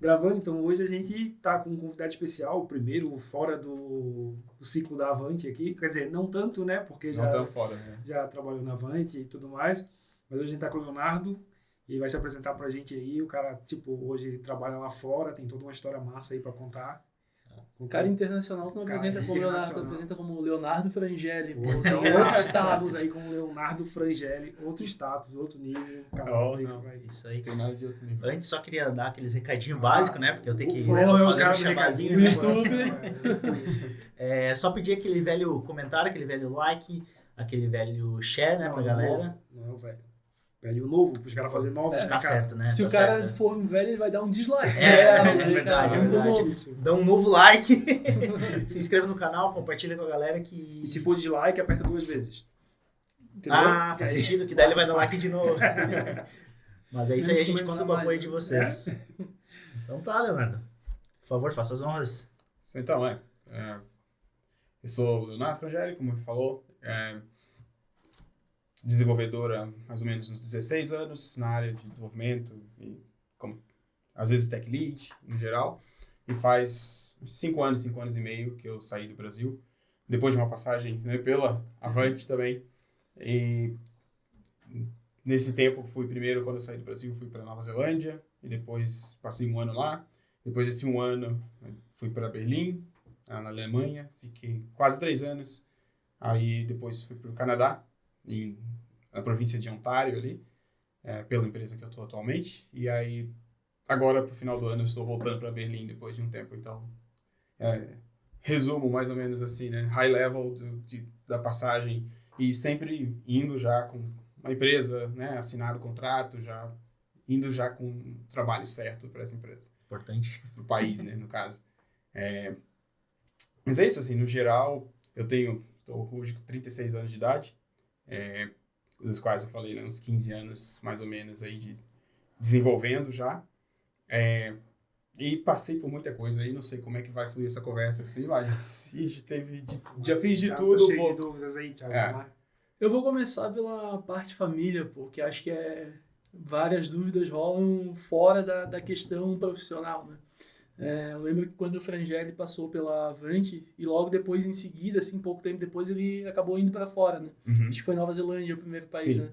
Gravando, então hoje a gente tá com um convidado especial, o primeiro fora do ciclo da Avante aqui, quer dizer, não tanto, né, porque Não tão fora, né? já trabalhou na Avante e tudo mais, mas hoje a gente tá com o Leonardo e vai se apresentar pra gente aí, o cara, tipo, hoje trabalha lá fora, tem toda uma história massa aí pra contar. Cara internacional tu não Cara apresenta como Leonardo, tu internacional. apresenta como Leonardo Frangeli. Pô, Tem então, outro estamos status. aí com o Leonardo Frangeli, outro status, outro nível, cara, Oh, aí, não. vai. Isso aí. Não tem nada de outro nível. Antes só queria dar aqueles recadinhos básicos, né? Porque eu tenho que Pô, é o fazer cara um do chabazinho. recadinho, YouTube. Só pedir aquele velho comentário, aquele velho like, aquele velho share, né, Não, pra é o galera. novo, não é o velho. Velho novo, os caras fazerem novos, né, Tá cara? certo, né? Se Tá o cara certo. for um velho, ele vai dar um dislike. É dizer, verdade, cara, é vamos pro verdade. novo. Isso. Dá um novo like, se inscreva no canal, compartilha com a galera que... E se for de like, aperta 2 vezes. Entendeu? Ah, faz E aí- sentido, que daí ele vai dar like de novo. Mas é isso aí, a gente Menos conta a com o mais, apoio né? de vocês. Então tá, Leonardo. Por favor, faça as honras. Então, eu sou o Leonardo Frangeli, como ele falou, desenvolvedor há mais ou menos uns 16 anos na área de desenvolvimento e às vezes tech lead no geral. E faz 5 anos e meio que eu saí do Brasil, depois de uma passagem, né, pela Avante também. E nesse tempo, quando eu saí do Brasil, fui para Nova Zelândia e depois passei um ano lá. Depois desse um ano, fui para Berlim, na Alemanha, fiquei quase 3 anos. Aí depois fui para o Canadá, na província de Ontário ali, pela empresa que eu estou atualmente. E aí, agora pro final do ano, eu estou voltando para Berlim depois de um tempo. Então, resumo mais ou menos assim, né? High level da passagem e sempre indo já com uma empresa, né? Assinado o contrato, indo já com um trabalho certo para essa empresa. Importante. Pro país, né? No caso. Mas é isso, assim, no geral, estou hoje com 36 anos de idade, dos quais eu falei, né, uns 15 anos, mais ou menos, aí de desenvolvendo já. E passei por muita coisa aí, não sei como é que vai fluir essa conversa, assim, mas já fiz de Já tudo tô um cheio de pouco. dúvidas aí, Thiago. É. Vamos lá. Eu vou começar pela parte família, porque acho que várias dúvidas rolam fora da questão profissional, né? Eu lembro que quando o Frangeli passou pela Avante, e logo depois, em seguida, assim, pouco tempo depois, ele acabou indo para fora, né? Uhum. Acho que foi Nova Zelândia o primeiro país, Sim. né?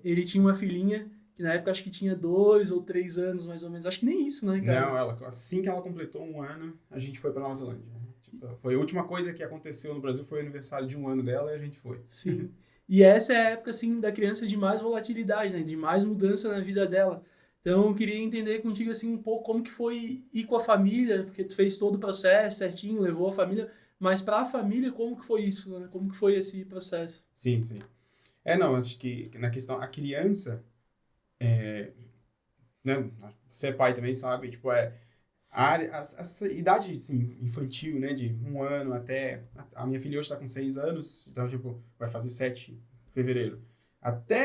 Ele tinha uma filhinha, que na época acho que tinha 2 ou 3 anos, mais ou menos. Acho que nem isso, né, cara? Não, assim que ela completou um ano, a gente foi para Nova Zelândia. Tipo, foi a última coisa que aconteceu no Brasil, foi o aniversário de um ano dela e a gente foi. Sim. E essa é a época, assim, da criança de mais volatilidade, né? De mais mudança na vida dela. Então, eu queria entender contigo, assim, um pouco como que foi ir com a família, porque tu fez todo o processo certinho, levou a família, mas para a família, como que foi isso, né? Como que foi esse processo? Sim, sim. Não, acho que na questão, a criança, né, você é pai também sabe, tipo, essa idade, assim, infantil, né, de um ano até, a minha filha hoje está com 6 anos, então, tipo, vai fazer 7 em fevereiro.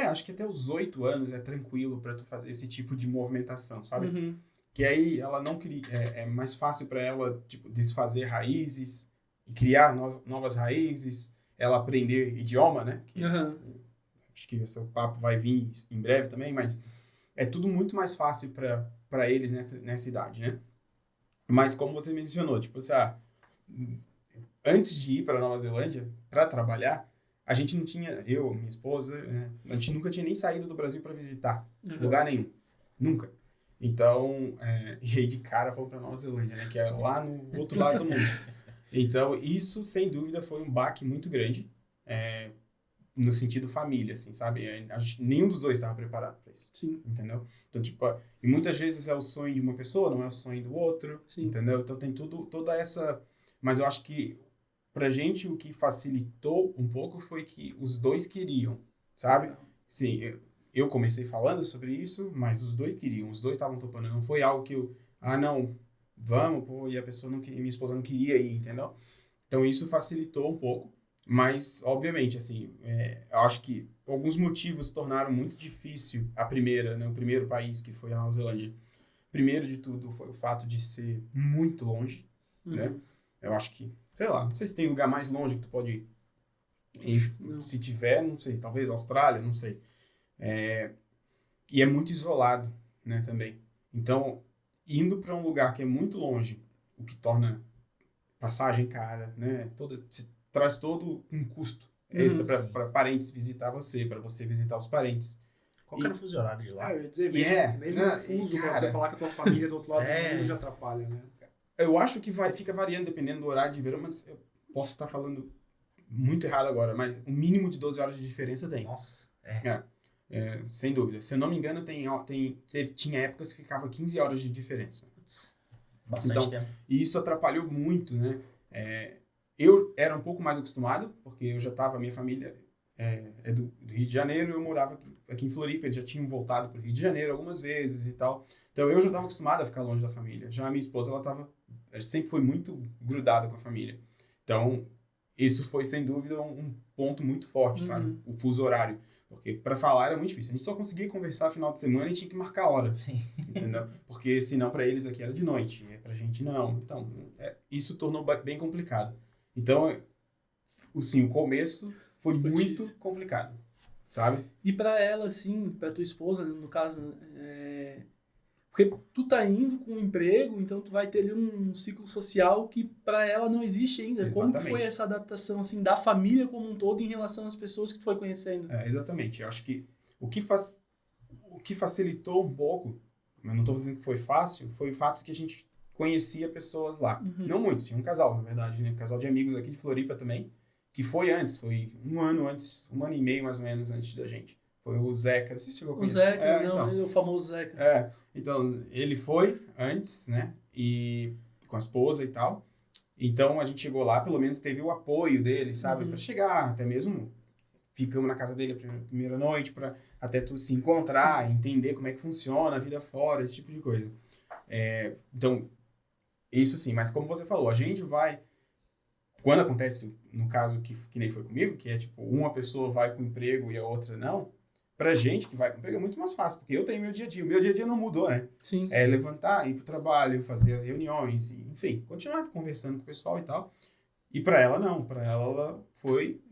Acho que até os 8 anos é tranquilo para tu fazer esse tipo de movimentação, sabe? Uhum. Que aí ela não cria, é mais fácil para ela, tipo, desfazer raízes e criar novas raízes, ela aprender idioma, né? Que Uhum. acho que esse papo vai vir em breve também, mas é tudo muito mais fácil para eles nessa idade, né? Mas como você mencionou, tipo, antes de ir para Nova Zelândia para trabalhar, a gente não tinha, eu, minha esposa, né, a gente nunca tinha nem saído do Brasil para visitar lugar nenhum, nunca. Então, e aí de cara fomos para Nova Zelândia, né, que é lá no outro lado do mundo. Então, isso, sem dúvida, foi um baque muito grande, no sentido família, assim, sabe? Nenhum dos dois estava preparado para isso. Sim. Entendeu? Então, tipo, e muitas vezes é o sonho de uma pessoa, não é o sonho do outro. Sim. Entendeu? Então tem toda essa... Mas eu acho que pra gente o que facilitou um pouco foi que os dois queriam, sabe? Sim, eu comecei falando sobre isso, mas os dois queriam, os dois estavam topando. Não foi algo que não, vamos, pô, e a pessoa não queria, minha esposa não queria ir, entendeu? Então isso facilitou um pouco. Mas, obviamente, assim, eu acho que alguns motivos tornaram muito difícil o primeiro país, que foi a Nova Zelândia. Primeiro de tudo foi o fato de ser muito longe, né? Eu acho que, sei lá, não sei se tem lugar mais longe que tu pode ir. E, se tiver, não sei, talvez Austrália, não sei. E é muito isolado, né, também. Então, indo para um lugar que é muito longe, o que torna passagem cara, né? Traz todo um custo extra para parentes visitar você, para você visitar os parentes. Qual que era o fuso horário de lá? Eu ia dizer, mesmo né, o fuso, pra cara, você falar que a tua família é do outro lado É. do mundo já atrapalha, né? Eu acho que fica variando dependendo do horário de verão, mas eu posso estar falando muito errado agora, mas um mínimo de 12 horas de diferença tem. Nossa, Sem dúvida. Se eu não me engano, tinha épocas que ficava 15 horas de diferença. Putz, bastante Então, tempo. E isso atrapalhou muito, né? Eu era um pouco mais acostumado, porque eu já estava, minha família é do Rio de Janeiro, eu morava aqui em Floripa, eles já tinham voltado para o Rio de Janeiro algumas vezes e tal. Então eu já estava acostumado a ficar longe da família. Já a minha esposa, ela sempre foi muito grudada com a família. Então, isso foi, sem dúvida, um ponto muito forte, sabe? O fuso horário. Porque para falar era muito difícil. A gente só conseguia conversar final de semana e tinha que marcar a hora. Sim. Entendeu? Porque senão para eles aqui era de noite, pra gente não. Então, isso tornou bem complicado. Então, o começo foi muito complicado, sabe? E pra ela, assim, pra tua esposa, no caso, porque tu tá indo com um emprego, então tu vai ter ali um ciclo social que pra ela não existe ainda. Como que Exatamente. foi essa adaptação, assim, da família como um todo em relação às pessoas que tu foi conhecendo? Exatamente. Eu acho que o que facilitou um pouco, mas não estou dizendo que foi fácil, foi o fato que a gente conhecia pessoas lá. Não muitos, tinha um casal, na verdade, né? Um casal de amigos aqui de Floripa também, que foi um ano e meio mais ou menos antes da gente. Foi o Zeca, não sei se chegou a O conhecer. Zeca, Então. o famoso Zeca. Então, ele foi antes, né? E com a esposa e tal. Então, a gente chegou lá, pelo menos teve o apoio dele, sabe? Para chegar, até mesmo ficamos na casa dele a primeira noite para até tu se encontrar, entender como é que funciona a vida fora, esse tipo de coisa. Então, isso sim, mas como você falou, a gente vai... Quando acontece, no caso que nem foi comigo, que é tipo, uma pessoa vai com emprego e a outra não, pra gente que vai com emprego é muito mais fácil, porque eu tenho meu dia a dia. O meu dia a dia não mudou, né? Sim. É levantar, ir pro trabalho, fazer as reuniões, enfim, continuar conversando com o pessoal e tal. E pra ela não, ela foi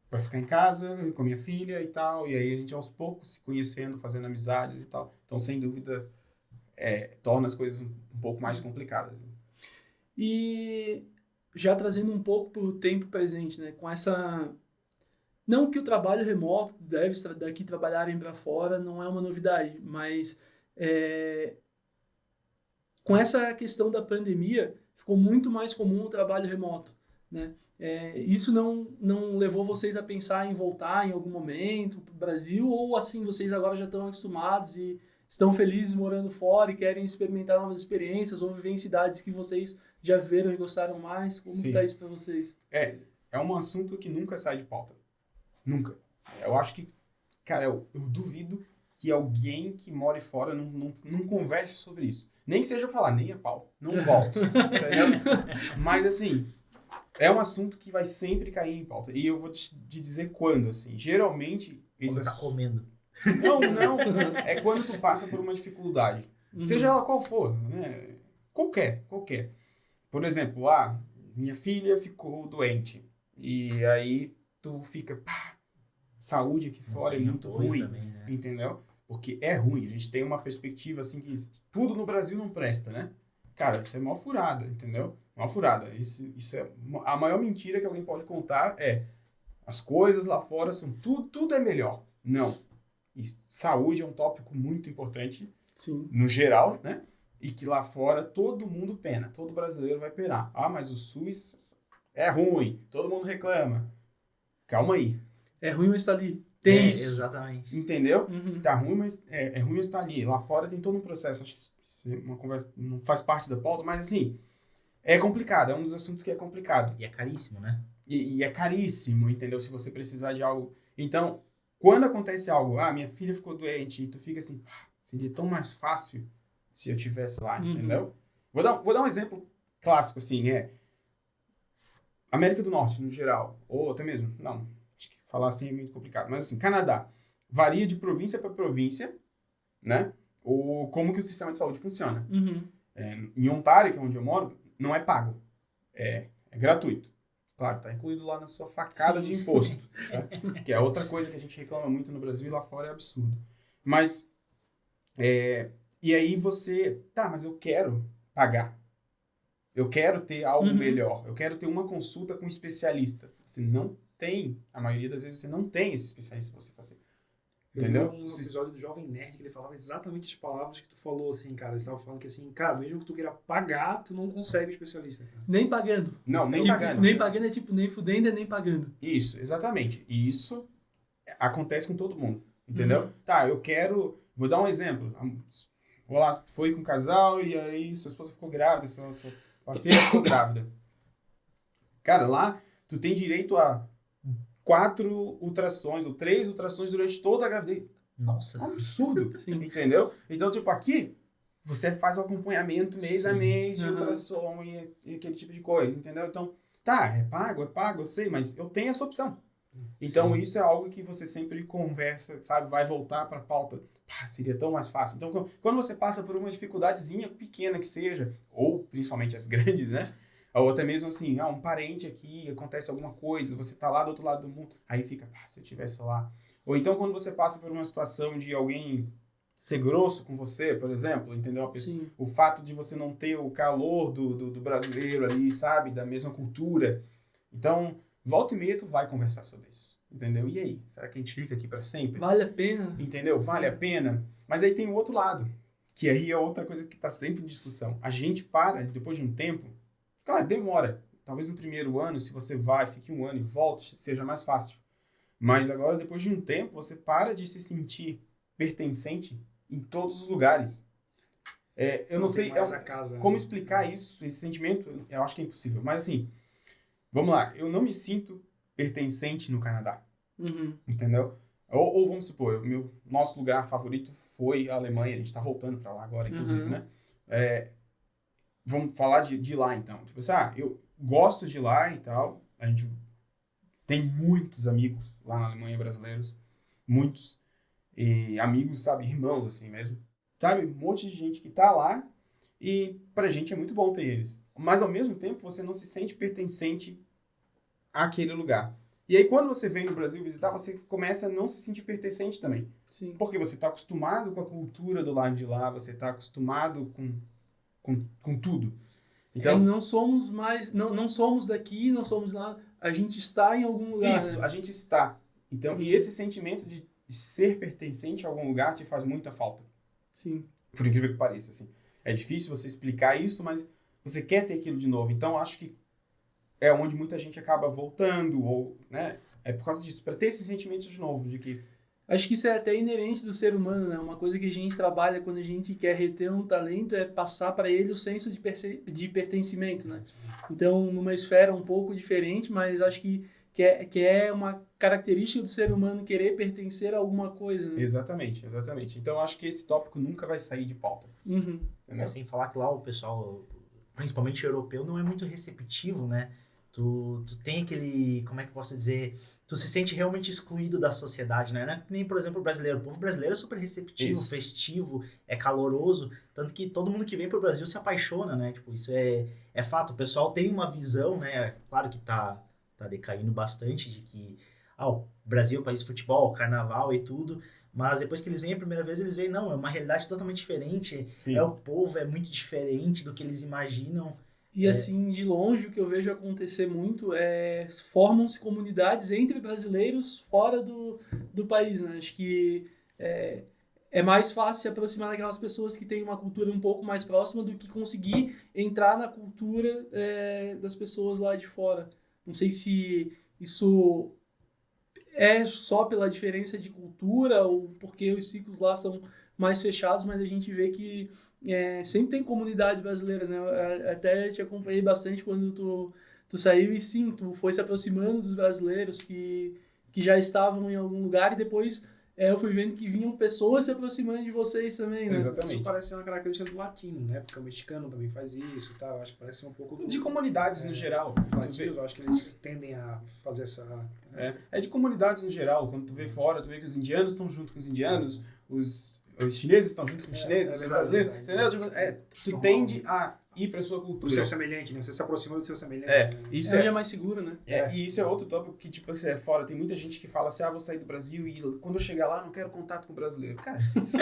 pra ficar em casa com a minha filha e tal, e aí a gente aos poucos se conhecendo, fazendo amizades e tal. Então, sem dúvida, torna as coisas um pouco mais complicadas. E já trazendo um pouco para o tempo presente, né? Com essa... Não que o trabalho remoto deve daqui trabalharem para fora, não é uma novidade, mas com essa questão da pandemia, ficou muito mais comum o trabalho remoto, né? Isso não levou vocês a pensar em voltar em algum momento para o Brasil, ou assim, vocês agora já estão acostumados e estão felizes morando fora e querem experimentar novas experiências ou viver em cidades que vocês já viram e gostaram mais? Como está isso para vocês? É um assunto que nunca sai de pauta. Nunca. Eu acho que, cara, eu duvido que alguém que more fora não converse sobre isso. Nem que seja falar, nem a pau. Não volto. Entendeu? Mas, assim, é um assunto que vai sempre cair em pauta. E eu vou te dizer quando, assim. Geralmente... Quando tá comendo. Não. É quando tu passa por uma dificuldade. Seja ela qual for, né? Qualquer. Por exemplo, minha filha ficou doente. E aí tu fica, saúde aqui fora é muito ruim, também, né? entendeu? Porque é ruim. A gente tem uma perspectiva assim que tudo no Brasil não presta, né? Cara, isso é mó furada, entendeu? Mó furada. Isso é a maior mentira que alguém pode contar as coisas lá fora são tudo é melhor. Não. E saúde é um tópico muito importante. Sim. No geral, né? E que lá fora todo mundo pena, todo brasileiro vai penar. Mas o SUS é ruim, todo mundo reclama. Calma aí. É ruim, mas está ali. Tem isso. Exatamente. Entendeu? Tá ruim, mas é ruim, mas tá ali. Lá fora tem todo um processo. Acho que isso é uma conversa, não faz parte da pauta, mas assim, é complicado. É um dos assuntos que é complicado. E é caríssimo, né? E é caríssimo, entendeu? Se você precisar de algo. Então, quando acontece algo, minha filha ficou doente, e tu fica assim, seria tão mais fácil se eu tivesse lá, entendeu? Vou dar um exemplo clássico, assim, América do Norte, no geral, ou até mesmo, não, acho que falar assim é muito complicado, mas assim, Canadá, varia de província para província, né? Ou como que o sistema de saúde funciona. Em Ontário, que é onde eu moro, não é pago, é gratuito. Claro, tá incluído lá na sua facada de imposto, tá? Que é outra coisa que a gente reclama muito no Brasil e lá fora é absurdo. Mas E aí você, mas eu quero pagar. Eu quero ter algo melhor. Eu quero ter uma consulta com um especialista. Você não tem, a maioria das vezes você não tem esse especialista pra você fazer. Entendeu? Eu vi um episódio do Jovem Nerd que ele falava exatamente as palavras que tu falou, assim, cara. Eles estavam falando que, assim, cara, mesmo que tu queira pagar, tu não consegue especialista, cara. Nem pagando. Não, nem Tipo, pagando. Nem pagando é tipo, nem fudendo, nem pagando. Isso, exatamente. E isso acontece com todo mundo. Entendeu? Tá, eu quero... Vou dar um exemplo. Vou lá, foi com um casal e aí sua esposa ficou grávida, sua parceira ficou grávida. Cara, lá tu tem direito a 4 ultrassons ou 3 ultrassons durante toda a gravidez. Nossa. É um absurdo. Sim. Entendeu? Então, tipo, aqui você faz o acompanhamento mês a mês de ultrassom e aquele tipo de coisa, entendeu? Então, é pago, eu sei, mas eu tenho essa opção. Então, isso é algo que você sempre conversa, sabe? Vai voltar para a pauta. Seria tão mais fácil. Então, quando você passa por uma dificuldadezinha pequena que seja, ou principalmente as grandes, né? Ou até mesmo assim, um parente aqui, acontece alguma coisa, você tá lá do outro lado do mundo, aí fica, se eu tivesse lá. Ou então, quando você passa por uma situação de alguém ser grosso com você, por exemplo, entendeu? O fato de você não ter o calor do brasileiro ali, sabe? Da mesma cultura. Então, volta e meia tu vai conversar sobre isso. Entendeu? E aí? Será que a gente fica aqui para sempre? Vale a pena. Entendeu? Vale a pena. Mas aí tem o outro lado, que aí é outra coisa que está sempre em discussão. A gente para, depois de um tempo, claro, demora. Talvez no primeiro ano, se você fique um ano e volte, seja mais fácil. Mas agora, depois de um tempo, você para de se sentir pertencente em todos os lugares. Eu não sei como explicar isso, esse sentimento, eu acho que é impossível. Mas assim, vamos lá, eu não me sinto pertencente no Canadá. Entendeu? Ou vamos supor, nosso lugar favorito foi a Alemanha, a gente tá voltando para lá agora, inclusive, né? Vamos falar de lá, então. Tipo assim, eu gosto de lá e tal, a gente tem muitos amigos lá na Alemanha, brasileiros, muitos, e amigos, sabe, irmãos, assim mesmo. Sabe, um monte de gente que tá lá, e pra gente é muito bom ter eles. Mas, ao mesmo tempo, você não se sente pertencente àquele lugar. E aí, quando você vem no Brasil visitar, você começa a não se sentir pertencente também. Sim. Porque você está acostumado com a cultura do lado de lá, você está acostumado com tudo. Então, não somos mais... Não somos daqui, não somos lá. A gente está em algum lugar. Isso, né? A gente está. Então, e esse sentimento de ser pertencente a algum lugar te faz muita falta. Sim. Por incrível que pareça, assim. É difícil você explicar isso, mas você quer ter aquilo de novo. Então, acho que é onde muita gente acaba voltando, ou, né? É por causa disso, para ter esse sentimento de novo, de que... Acho que isso é até inerente do ser humano, né? Uma coisa que a gente trabalha quando a gente quer reter um talento é passar para ele o senso de pertencimento, né? Então, numa esfera um pouco diferente, mas acho que é uma característica do ser humano querer pertencer a alguma coisa, né? Exatamente. Então, acho que esse tópico nunca vai sair de pauta. Sem falar que lá o pessoal, principalmente europeu, não é muito receptivo, né? Tu tem aquele, como é que eu posso dizer, tu se sente realmente excluído da sociedade, né? Não é que nem, por exemplo, o brasileiro. O povo brasileiro é super receptivo, festivo, é caloroso, tanto que todo mundo que vem pro Brasil se apaixona, né? Tipo, isso é fato. O pessoal tem uma visão, né? Claro que tá decaindo bastante de que o Brasil é um país de futebol, carnaval e tudo, mas depois que eles vêm a primeira vez, eles veem, não, é uma realidade totalmente diferente. Sim. O povo é muito diferente do que eles imaginam. E assim, de longe, o que eu vejo acontecer muito formam-se comunidades entre brasileiros fora do país, né? Acho que é mais fácil se aproximar daquelas pessoas que têm uma cultura um pouco mais próxima do que conseguir entrar na cultura das pessoas lá de fora. Não sei se isso é só pela diferença de cultura ou porque os ciclos lá são mais fechados, mas a gente vê que sempre tem comunidades brasileiras, né? Eu até te acompanhei bastante quando tu saiu e sim, tu foi se aproximando dos brasileiros que já estavam em algum lugar e depois eu fui vendo que vinham pessoas se aproximando de vocês também, né? Exatamente. Isso parece uma característica do latino, né? Porque o mexicano também faz isso, tá? Eu acho que parece um pouco... De comunidades no geral. Latinos, eu acho que eles tendem a fazer essa... É de comunidades no geral. Quando tu vê fora, tu vê que os indianos estão junto com os indianos, os chineses estão junto com os chineses, os brasileiros, entendeu? Tipo, tu tende a ir para sua O cultura. seu semelhante, né? Você se aproxima do seu semelhante. É, né? isso É mais seguro, né? E isso é outro tópico que, tipo assim, é fora. Tem muita gente que fala assim, vou sair do Brasil e quando eu chegar lá, não quero contato com o brasileiro. Cara, se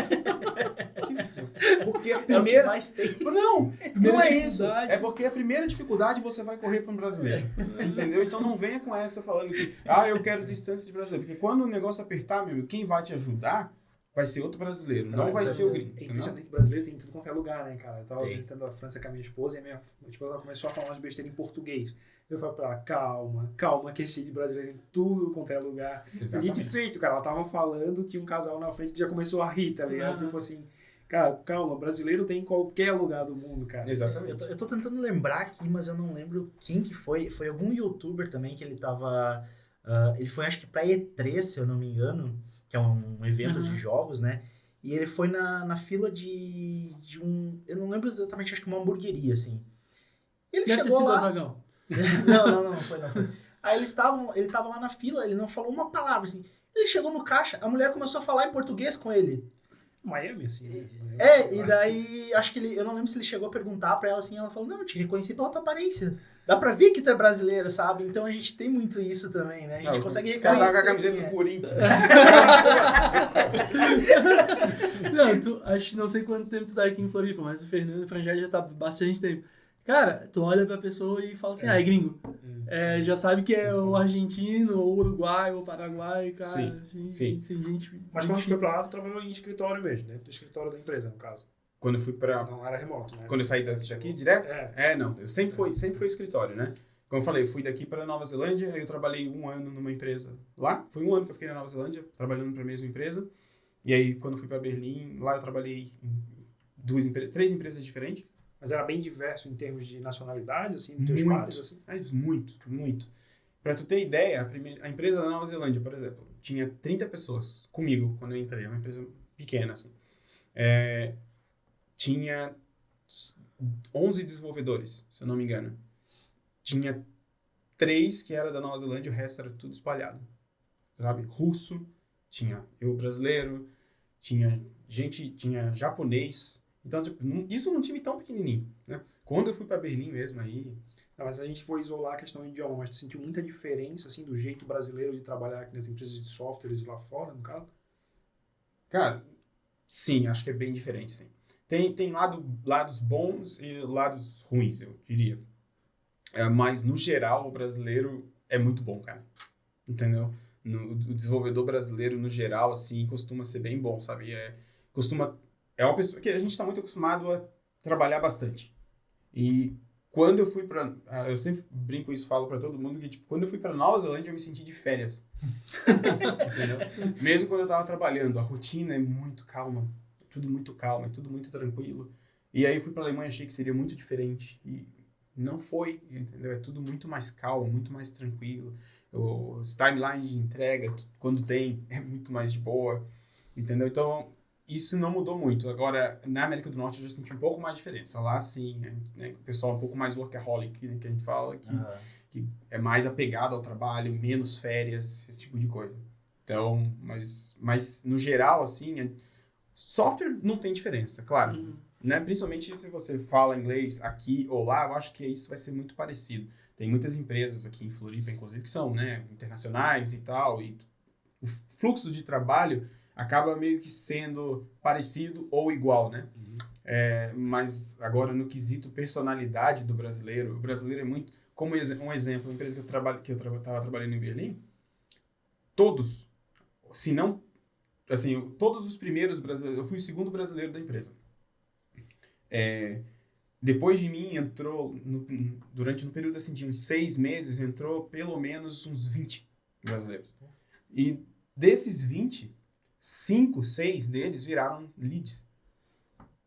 porque a É o que primeira... mais tem. Não, Primeira não é isso. dificuldade. É porque a primeira dificuldade você vai correr para um brasileiro. Entendeu? Então não venha com essa falando que, eu quero distância de brasileiro. Porque quando o negócio apertar, meu amigo, quem vai te ajudar vai ser outro brasileiro, não vai ser o gringo. É Entendeu? impressionante que brasileiro tem em tudo quanto é lugar, né, cara? Eu tava Tem. visitando a França com a minha esposa e a minha esposa ela começou a falar umas besteiras em português. Eu falei pra ela, calma, que é cheio de brasileiro em tudo quanto é lugar. E Exatamente. de feito, cara, ela tava falando, tinha um casal na frente que já começou a rir, tá ligado? Tipo assim, cara, calma, brasileiro tem em qualquer lugar do mundo, cara. Exatamente. Eu tô tentando lembrar aqui, mas eu não lembro quem que foi. Foi algum youtuber também que ele tava... ele foi, acho que pra E3, se eu não me engano, que é um evento de jogos, né? E ele foi na fila de um... Eu não lembro exatamente, acho que uma hamburgueria, assim. Ele Deve ter chegou sido lá... Azaghal. Não foi. Aí ele tava lá na fila, ele não falou uma palavra, assim. Ele chegou no caixa, a mulher começou a falar em português com ele. Miami, assim, né? E daí, acho que eu não lembro se ele chegou a perguntar pra ela assim, ela falou, não, eu te reconheci pela tua aparência. Dá pra ver que tu é brasileira, sabe? Então a gente tem muito isso também, né? A gente consegue O cara tá com reconhecer. a camiseta quem do é. Corinthians. Não, acho que não sei quanto tempo tu tá aqui em Floripa, mas o Fernando Frangel já tá bastante tempo. Cara, tu olha pra pessoa e fala assim, é gringo. Já sabe que é o argentino, ou uruguai, ou paraguai, cara. Sim, assim, sim. Tem gente... Mas quando tu foi pra lá, tu trabalhou em escritório mesmo, dentro do escritório da empresa, no caso. Quando eu fui pra... Não era remoto, né? Quando eu saí daqui direto? É. Não. Eu sempre foi escritório, né? Como eu falei, eu fui daqui para Nova Zelândia, aí eu trabalhei 1 ano numa empresa lá. Foi 1 ano que eu fiquei na Nova Zelândia, trabalhando para a mesma empresa. E aí, quando eu fui para Berlim, lá eu trabalhei em 3 empresas diferentes. Mas era bem diverso em termos de nacionalidade, assim, dos teus Muito. pares, assim. Muito. Para tu ter ideia, a empresa da Nova Zelândia, por exemplo, tinha 30 pessoas comigo quando eu entrei. É uma empresa pequena, assim. Tinha 11 desenvolvedores, se eu não me engano. Tinha 3 que era da Nova Zelândia, o resto era tudo espalhado. Sabe? Russo, tinha eu brasileiro, tinha japonês. Então, tipo, isso num time tão pequenininho, né? Quando eu fui para Berlim mesmo, aí... Não, mas a gente foi isolar a questão do idioma, mas tu sentiu muita diferença, assim, do jeito brasileiro de trabalhar aqui nas empresas de softwares lá fora, no caso? Cara, sim, acho que é bem diferente, sim. Tem lados bons e lados ruins, eu diria. Mas, no geral, o brasileiro é muito bom, cara. Entendeu? O desenvolvedor brasileiro, no geral, assim, costuma ser bem bom, sabe? É uma pessoa que a gente está muito acostumado a trabalhar bastante. E quando eu fui para... Eu sempre brinco isso, falo para todo mundo que, tipo, quando eu fui para Nova Zelândia, eu me senti de férias. Entendeu? Mesmo quando eu estava trabalhando, a rotina é muito calma. Tudo muito calmo, é tudo muito tranquilo. E aí eu fui para Alemanha, achei que seria muito diferente. E não foi, entendeu? É tudo muito mais calmo, muito mais tranquilo. Os timelines de entrega, quando tem, é muito mais de boa. Entendeu? Então, isso não mudou muito. Agora, na América do Norte, eu já senti um pouco mais de diferença. Lá, sim, né? O pessoal é um pouco mais workaholic, né, que a gente fala, que é mais apegado ao trabalho, menos férias, esse tipo de coisa. Então, mas no geral, assim, software não tem diferença, claro. Né? Principalmente se você fala inglês aqui ou lá, eu acho que isso vai ser muito parecido. Tem muitas empresas aqui em Floripa, inclusive, que são, né, internacionais e tal, e o fluxo de trabalho acaba meio que sendo parecido ou igual, né? Mas agora no quesito personalidade do brasileiro, o brasileiro é muito... Como um exemplo, a empresa que eu estava trabalhando em Berlim, todos, se não... Assim, todos os primeiros brasileiros... Eu fui o segundo brasileiro da empresa. Depois de mim, entrou... Durante um período assim, de uns 6 meses, entrou pelo menos uns 20 brasileiros. E desses 20... 5, 6 deles viraram leads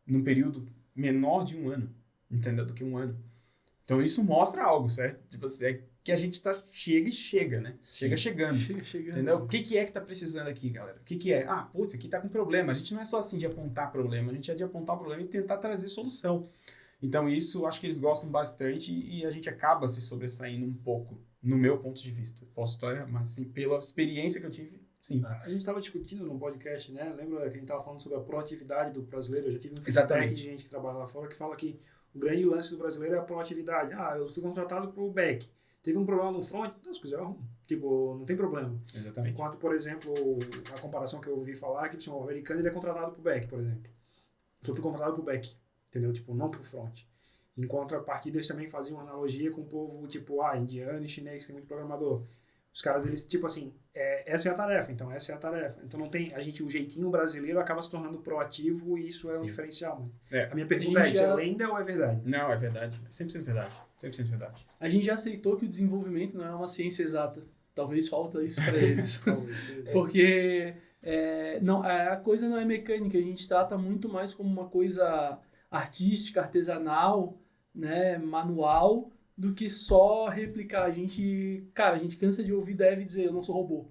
num período menor de 1 ano, entendeu? Do que 1 ano. Então isso mostra algo, certo? Tipo assim, é que a gente chega, né? Chega chegando. Entendeu? O que é que tá precisando aqui, galera? O que é? Putz, aqui tá com problema. A gente não é só assim de apontar problema, a gente é de apontar o problema e tentar trazer solução. Então isso, acho que eles gostam bastante e a gente acaba se sobressaindo um pouco, no meu ponto de vista. Posso estar, mas assim, pela experiência que eu tive, sim. A gente estava discutindo num podcast, né? Lembra que a gente estava falando sobre a proatividade do brasileiro? Eu já tive um feedback Exatamente. de gente que trabalha lá fora que fala que O grande lance do brasileiro é a proatividade. Ah, eu fui contratado pro back. Teve um problema no front, então, se quiser eu arrumo. Tipo, não tem problema. Exatamente. Enquanto, por exemplo, a comparação que eu ouvi falar, que o americano ele é contratado pro back, por exemplo. Eu fui contratado pro back, entendeu? Tipo, não pro front. Em contrapartida, eles também faziam uma analogia com o povo, tipo, indiano e chinês, tem muito programador. Os caras, eles, tipo assim, essa é a tarefa, então essa é a tarefa. Então não tem, o jeitinho brasileiro acaba se tornando proativo e isso é um diferencial, mano. A minha pergunta é, isso é lenda ou é verdade? Não, é verdade. É 100% verdade. 100% verdade. A gente já aceitou que o desenvolvimento não é uma ciência exata. Talvez falta isso para eles. Porque a coisa não é mecânica, a gente trata muito mais como uma coisa artística, artesanal, né, manual, do que só replicar. A gente cansa de ouvir dev dizer, eu não sou robô.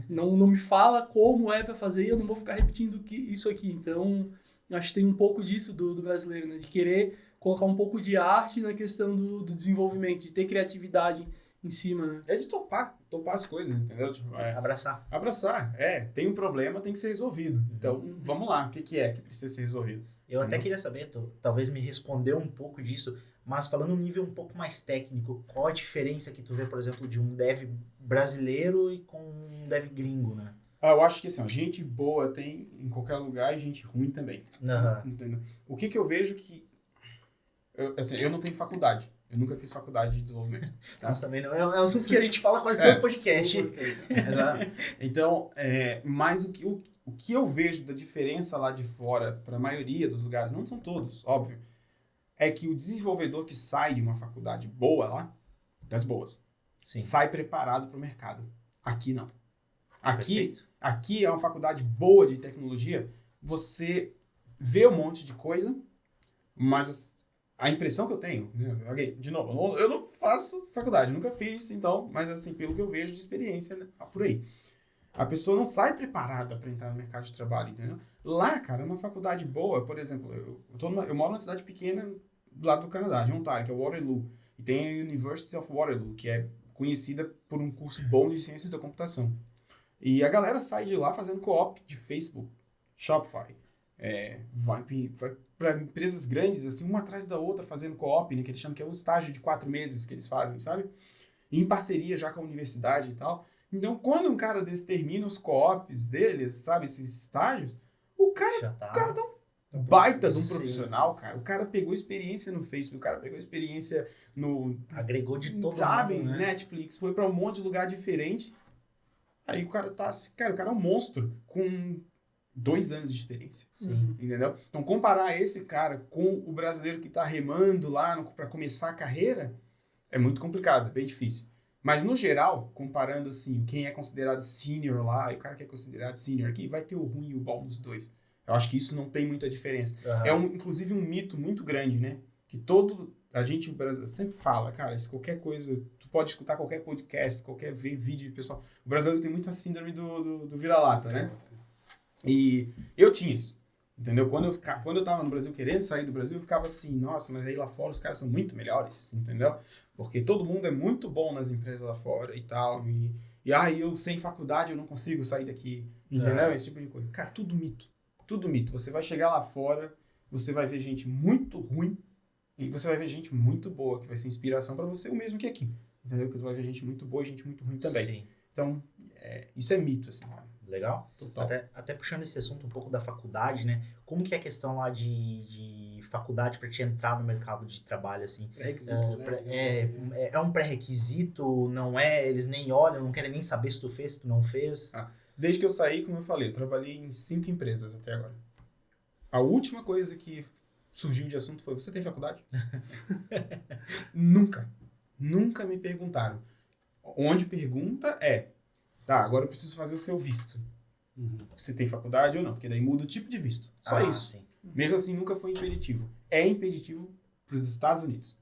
não me fala como é para fazer e eu não vou ficar repetindo isso aqui. Então, acho que tem um pouco disso do brasileiro, né, de querer colocar um pouco de arte na questão do desenvolvimento, de ter criatividade em cima, né? É de topar as coisas, entendeu? Tipo, Abraçar. Tem um problema, tem que ser resolvido. Então, vamos lá, o que é que precisa ser resolvido? Eu até queria saber, talvez me responder um pouco disso, mas falando um nível um pouco mais técnico, qual a diferença que tu vê, por exemplo, de um dev brasileiro e com um dev gringo, né? Eu acho que assim, gente boa tem em qualquer lugar e gente ruim também. Entendeu? O que eu vejo que... Eu não tenho faculdade. Eu nunca fiz faculdade de desenvolvimento. Tá? Nós também não. É um assunto que a gente fala quase todo podcast. Exato. Então, mas o que eu vejo da diferença lá de fora para a maioria dos lugares, não são todos, óbvio, é que o desenvolvedor que sai de uma faculdade boa lá, das boas, Sim. sai preparado para o mercado. Aqui não. Perfeito. Aqui é uma faculdade boa de tecnologia, você vê um monte de coisa, mas a impressão que eu tenho, né, de novo, eu não faço faculdade, nunca fiz, então, mas assim, pelo que eu vejo de experiência, né, por aí. A pessoa não sai preparada para entrar no mercado de trabalho, entendeu? Lá, cara, é uma faculdade boa, por exemplo, eu moro numa cidade pequena do lado do Canadá, de Ontário, que é Waterloo, e tem a University of Waterloo, que é conhecida por um curso bom de ciências da computação. E a galera sai de lá fazendo co-op de Facebook, Shopify, vai para empresas grandes, assim, uma atrás da outra, fazendo co-op, né, que eles chamam que é o estágio de 4 meses que eles fazem, sabe? Em parceria já com a universidade e tal. Então, quando um cara desse termina os co-ops deles, sabe, esses estágios, o cara tá um baita de um profissional, cara. O cara pegou experiência no Facebook, o cara pegou experiência no... Agregou de todo sabe, mundo, né? Netflix, foi para um monte de lugar diferente. Aí o cara tá assim, cara, o cara é um monstro com 2 anos de experiência. Sim. Entendeu? Então, comparar esse cara com o brasileiro que tá remando lá para começar a carreira é muito complicado, é bem difícil. Mas, no geral, comparando assim, quem é considerado senior lá e o cara que é considerado senior aqui, vai ter o ruim e o bom dos dois. Eu acho que isso não tem muita diferença. Inclusive, um mito muito grande, né? Que a gente, o Brasil, sempre fala, cara, se qualquer coisa, tu pode escutar qualquer podcast, qualquer vídeo, pessoal. O brasileiro tem muita síndrome do vira-lata, né? E eu tinha isso, entendeu? Quando eu tava no Brasil querendo sair do Brasil, eu ficava assim, nossa, mas aí lá fora os caras são muito melhores, entendeu? Porque todo mundo é muito bom nas empresas lá fora e tal, e eu sem faculdade eu não consigo sair daqui, entendeu? Esse tipo de coisa. Cara, tudo mito. Você vai chegar lá fora, você vai ver gente muito ruim e você vai ver gente muito boa, que vai ser inspiração para você, o mesmo que aqui, entendeu? Que você vai ver gente muito boa e gente muito ruim também. Sim. Então, isso é mito, assim, cara. Legal. Total. Até puxando esse assunto um pouco da faculdade, né? Como que é a questão lá de faculdade para te entrar no mercado de trabalho, assim? Pré-requisitos, né? É um pré-requisito, não é? Eles nem olham, não querem nem saber se tu fez, se tu não fez. Desde que eu saí, como eu falei, eu trabalhei em 5 empresas até agora. A última coisa que surgiu de assunto foi, você tem faculdade? Nunca me perguntaram. Onde pergunta tá, agora eu preciso fazer o seu visto. Você tem faculdade ou não? Porque daí muda o tipo de visto. Só isso. Sim. Mesmo assim, nunca foi impeditivo. É impeditivo para os Estados Unidos.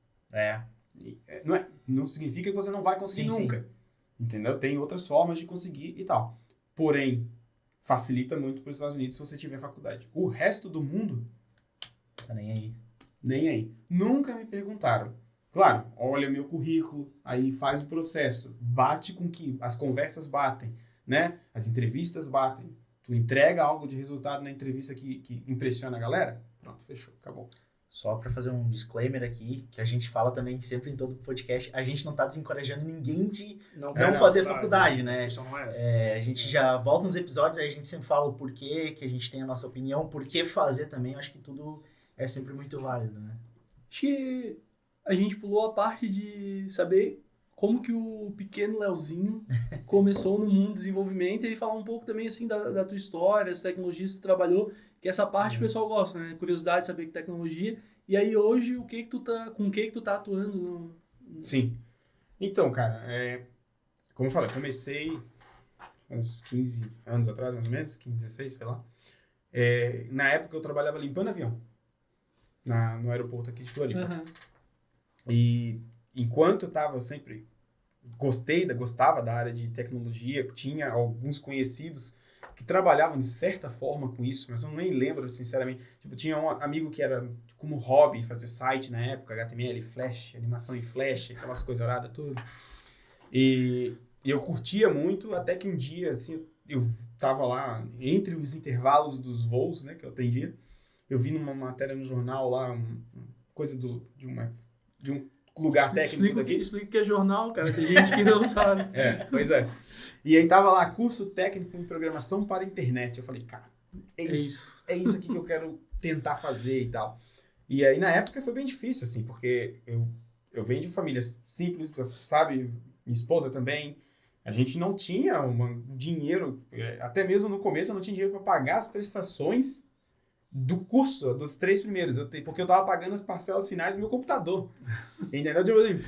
Não significa que você não vai conseguir nunca. Sim. Entendeu? Tem outras formas de conseguir e tal. Porém, facilita muito para os Estados Unidos se você tiver faculdade. O resto do mundo... Tá nem aí. Nem aí. Nunca me perguntaram. Claro, olha meu currículo, aí faz o processo, bate com que as conversas batem, né? As entrevistas batem. Tu entrega algo de resultado na entrevista que impressiona a galera? Pronto, fechou, acabou. Só para fazer um disclaimer aqui, que a gente fala também sempre em todo podcast, a gente não tá desencorajando ninguém de não fazer faculdade, né? A questão não é essa. A gente já volta nos episódios, aí a gente sempre fala o porquê, que a gente tem a nossa opinião, por que fazer também, eu acho que tudo é sempre muito válido, né? Acho que a gente pulou a parte de saber como que o pequeno Leozinho começou no mundo do desenvolvimento e falar um pouco também assim da tua história, as tecnologias que tu trabalhou, que essa parte o pessoal gosta, né? Curiosidade de saber que tecnologia. E aí hoje, com o que que tu tá atuando? Sim. Então, cara, como eu falei, comecei uns 15 anos atrás, mais ou menos, 15, 16, sei lá. Na época eu trabalhava limpando avião no aeroporto aqui de Floripa. Uhum. E enquanto eu tava sempre gostava da área de tecnologia, tinha alguns conhecidos que trabalhavam de certa forma com isso, mas eu nem lembro, sinceramente. Tipo, tinha um amigo que era como hobby fazer site na época, HTML, Flash, animação em Flash, aquelas coisas aradas, tudo. E eu curtia muito, até que um dia, assim, eu tava lá, entre os intervalos dos voos, né, que eu atendia, eu vi numa matéria no jornal lá, coisa de um lugar técnico daqui. Explica o que é jornal, cara. Tem gente que não sabe. Pois é. E aí tava lá, curso técnico em programação para internet. Eu falei, cara, é isso aqui que eu quero tentar fazer e tal. E aí na época foi bem difícil, assim, porque eu venho de família simples, sabe? Minha esposa também. A gente não tinha dinheiro, até mesmo no começo eu não tinha dinheiro para pagar as prestações do curso, dos 3 primeiros, porque eu tava pagando as parcelas finais do meu computador, entendeu? Tipo assim,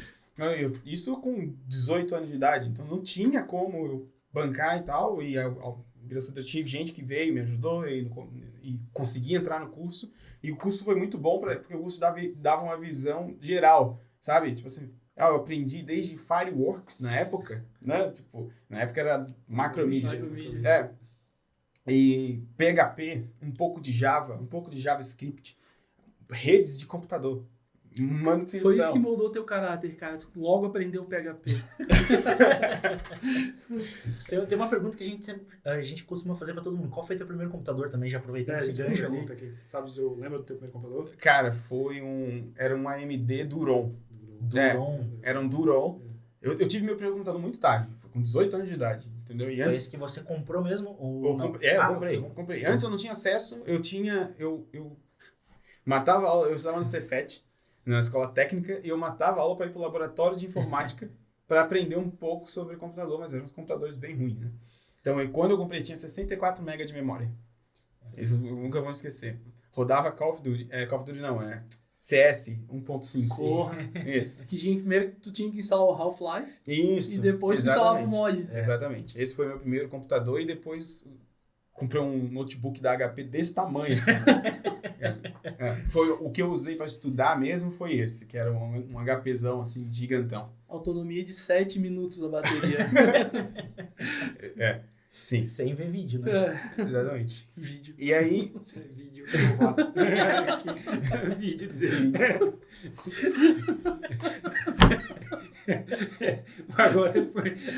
isso com 18 anos de idade, então não tinha como eu bancar e tal, e graças a Deus tive gente que veio, me ajudou e consegui entrar no curso, e o curso foi muito bom, porque o curso dava uma visão geral, sabe? Tipo assim, eu aprendi desde Fireworks na época, né? Tipo, na época era Macromedia. E PHP, um pouco de Java, um pouco de JavaScript, redes de computador, manutenção. Foi isso que moldou teu caráter, cara. Tu logo aprendeu PHP. Tem uma pergunta que a gente costuma fazer pra todo mundo. Qual foi teu primeiro computador também? Já aproveitando esse gancho ali. Aqui. Sabe, eu lembro do teu primeiro computador? Cara, era um AMD Duron. Era um Duron. Eu tive meu primeiro computador muito tarde, foi com 18 anos de idade, entendeu? E foi antes, esse que você comprou mesmo? Eu comprei. Antes eu não tinha acesso, eu matava aula, eu estava no Cefet, na escola técnica, e eu matava aula para ir para o laboratório de informática para aprender um pouco sobre computador, mas eram uns computadores bem ruins, né? Então, quando eu comprei, tinha 64 MB de memória. Isso eu nunca vou esquecer. Rodava Call of Duty não, CS 1.5. Porra. Isso. Primeiro tu tinha que instalar o Half-Life. Isso. E depois tu instalava o mod. Exatamente. Esse foi meu primeiro computador e depois comprei um notebook da HP desse tamanho, assim. Foi o que eu usei para estudar mesmo, foi esse, que era um HPzão, assim, gigantão. Autonomia de 7 minutos da bateria. Sim. Sem ver vídeo, né? Exatamente. Vídeo. E aí... Vídeo. Vídeo dizer. Agora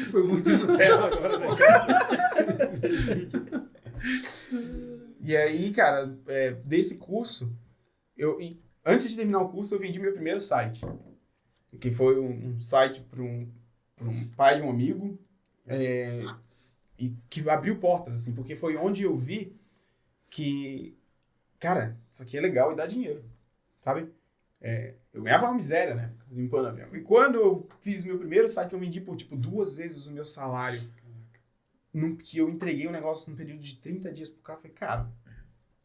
foi muito Nutella agora, né? E aí, cara, desse curso, antes de terminar o curso, eu vendi meu primeiro site. Que foi um site para um pai de um amigo. E que abriu portas, assim, porque foi onde eu vi que, cara, isso aqui é legal e dá dinheiro, sabe? Eu ganhava uma miséria, né? Limpando avião. E quando eu fiz meu primeiro site, eu vendi por, 2 vezes o meu salário. Que eu entreguei um negócio num período de 30 dias pro cara. Eu falei, cara,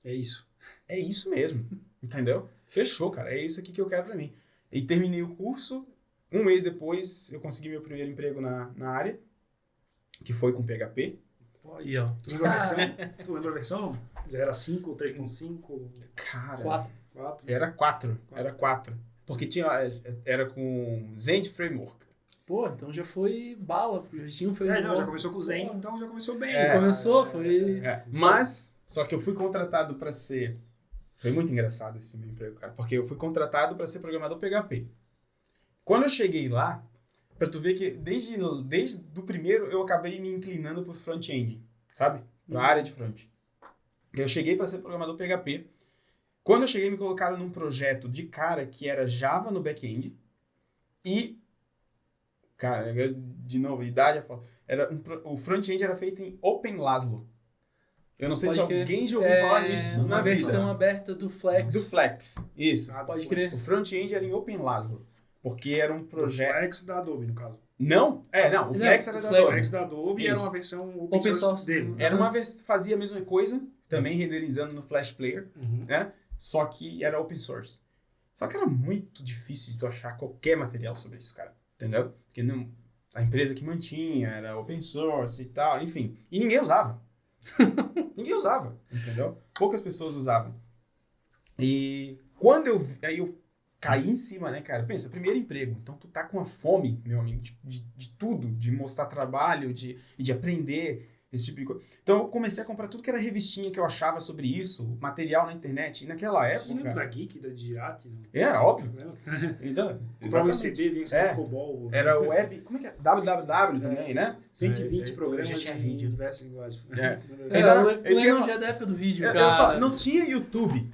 é isso. É isso mesmo, entendeu? Fechou, cara. É isso aqui que eu quero pra mim. E terminei o curso. 1 mês depois, eu consegui meu primeiro emprego na área. Que foi com PHP. Aí, ó. Tu lembra a versão? Era 5, 3.5? Cara... 4. Era 4. Porque era com Zend Framework. Pô, então já foi bala. Já tinha um framework. Já começou com o Zen, então já começou bem. Foi... Mas, só que eu fui contratado para ser... Foi muito engraçado esse meu emprego, cara. Porque eu fui contratado para ser programador PHP. Quando eu cheguei lá... Pra tu ver que desde o primeiro eu acabei me inclinando pro front-end, sabe? Pra área de front. Eu cheguei para ser programador PHP. Quando eu cheguei, me colocaram num projeto de cara que era Java no back-end e, cara, de novo, idade é foda. O front-end era feito em OpenLaslo. Eu não sei se Pode crer. alguém já ouviu falar nisso Uma na versão vida. aberta do Flex. Do Flex, isso. Pode crer. O front-end era em OpenLaslo, porque era um O projeto... Flex da Adobe, no caso. Não, o Flex era da o Flex. O Adobe. Flex da Adobe era Isso. uma versão Open source dele. Era uma vez fazia a mesma coisa, também renderizando no Flash Player, Uhum. né? Só que era open source. Só que era muito difícil de tu achar qualquer material sobre isso, cara. Entendeu? Porque não, a empresa que mantinha era open source e tal, enfim. E ninguém usava. Ninguém usava, entendeu? Poucas pessoas usavam. E quando aí eu caí em cima, né, cara? Pensa, primeiro emprego. Então tu tá com a fome, meu amigo, de tudo, de mostrar trabalho, de aprender, esse tipo de coisa. Então eu comecei a comprar tudo que era revistinha que eu achava sobre isso, material na internet. E naquela Você lembra da época... Geek, da Girati? É, óbvio. Lembra? Então, Comprava um exatamente. CD, vinha com É. COBOL. Era o web... Como é que é? www também, né? 120 É, programas já tinha em vídeo. diversas linguagens. É. O É isso que eu ia Lennon falar. já é da época do vídeo, Eu cara. falo, não tinha YouTube.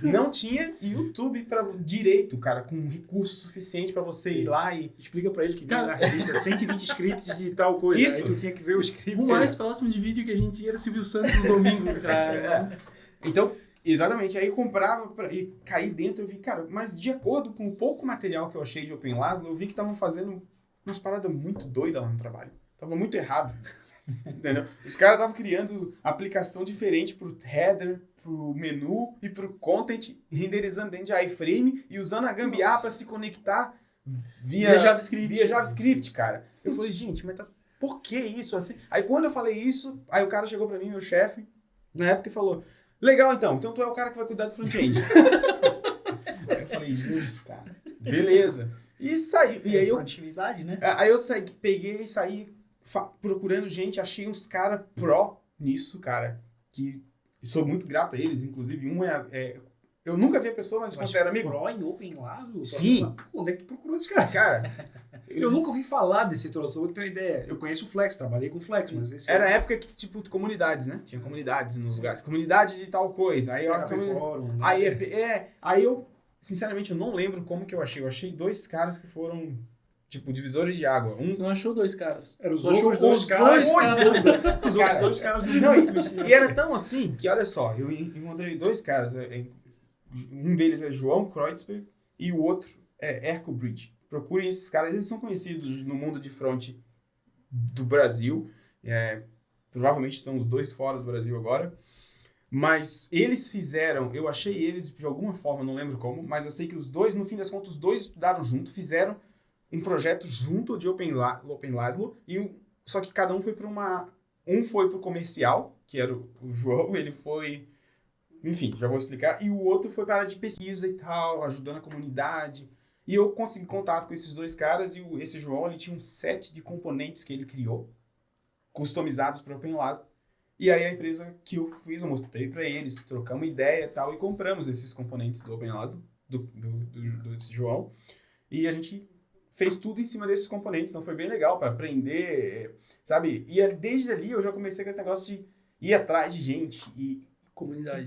Não tinha YouTube para direito, cara, com recurso suficiente para você ir lá e... Explica pra ele que vinha Cara. na revista 120 scripts de tal coisa. Isso. Aí tu tinha que ver o script. O mais próximo de vídeo que a gente tinha era o Silvio Santos no domingo, cara. Então, exatamente, aí eu comprava e caí dentro, eu vi, cara, mas de acordo com o pouco material que eu achei de OpenLaslo, eu vi que estavam fazendo umas paradas muito doidas lá no trabalho. Tava muito errado. Entendeu? Os caras estavam criando aplicação diferente pro header, pro menu e pro content, renderizando dentro de iframe e usando a gambiarra para se conectar via JavaScript, cara. Eu falei, gente, mas por que isso assim? Aí quando eu falei isso, aí o cara chegou pra mim, meu chefe, na época, e falou, legal então tu é o cara que vai cuidar do front-end. Aí eu falei, gente, cara, beleza. E saí, e aí eu Atividade, né? Aí eu peguei e saí procurando gente, achei uns caras pró nisso, cara, que sou muito grato a eles, inclusive um eu nunca vi a pessoa, mas considero amigo. Pro em OpenLaslo? Sim. Onde é que tu procurou esse cara? Cara, Eu nunca ouvi falar desse troço, pra ter uma ideia. Eu conheço o Flex, trabalhei com o Flex, mas esse era a época que, tipo, comunidades, né? Tinha comunidades nos lugares. Comunidade de tal coisa. Aí, fórum, né? aí eu, sinceramente, eu não lembro como que eu achei. Eu achei dois caras que foram, tipo, divisores de água. Você não achou dois caras? Era os Tu achou outros dois caras. dois caras. Os outros Cara, dois caras do Não, mundo. e era tão assim que, olha só, eu encontrei dois caras. Um deles é João Kreutzberg e o outro é Erco Bridge. Procurem esses caras, eles são conhecidos no mundo de front do Brasil. Provavelmente estão os dois fora do Brasil agora. Mas eles fizeram, eu achei eles de alguma forma, não lembro como, mas eu sei que os dois, no fim das contas, os dois estudaram junto, fizeram um projeto junto de OpenLaslo, só que cada um foi para um foi para o comercial, que era o João, ele foi, enfim, já vou explicar, e o outro foi para a área de pesquisa e tal, ajudando a comunidade. E eu consegui contato com esses dois caras, e esse João, ele tinha um set de componentes que ele criou, customizados para OpenLaslo. E aí a empresa que eu fiz, eu mostrei para eles, trocamos ideia e tal, e compramos esses componentes do OpenLaslo, desse João, e a gente fez tudo em cima desses componentes, então foi bem legal para aprender, sabe? E desde ali eu já comecei com esse negócio de ir atrás de gente, e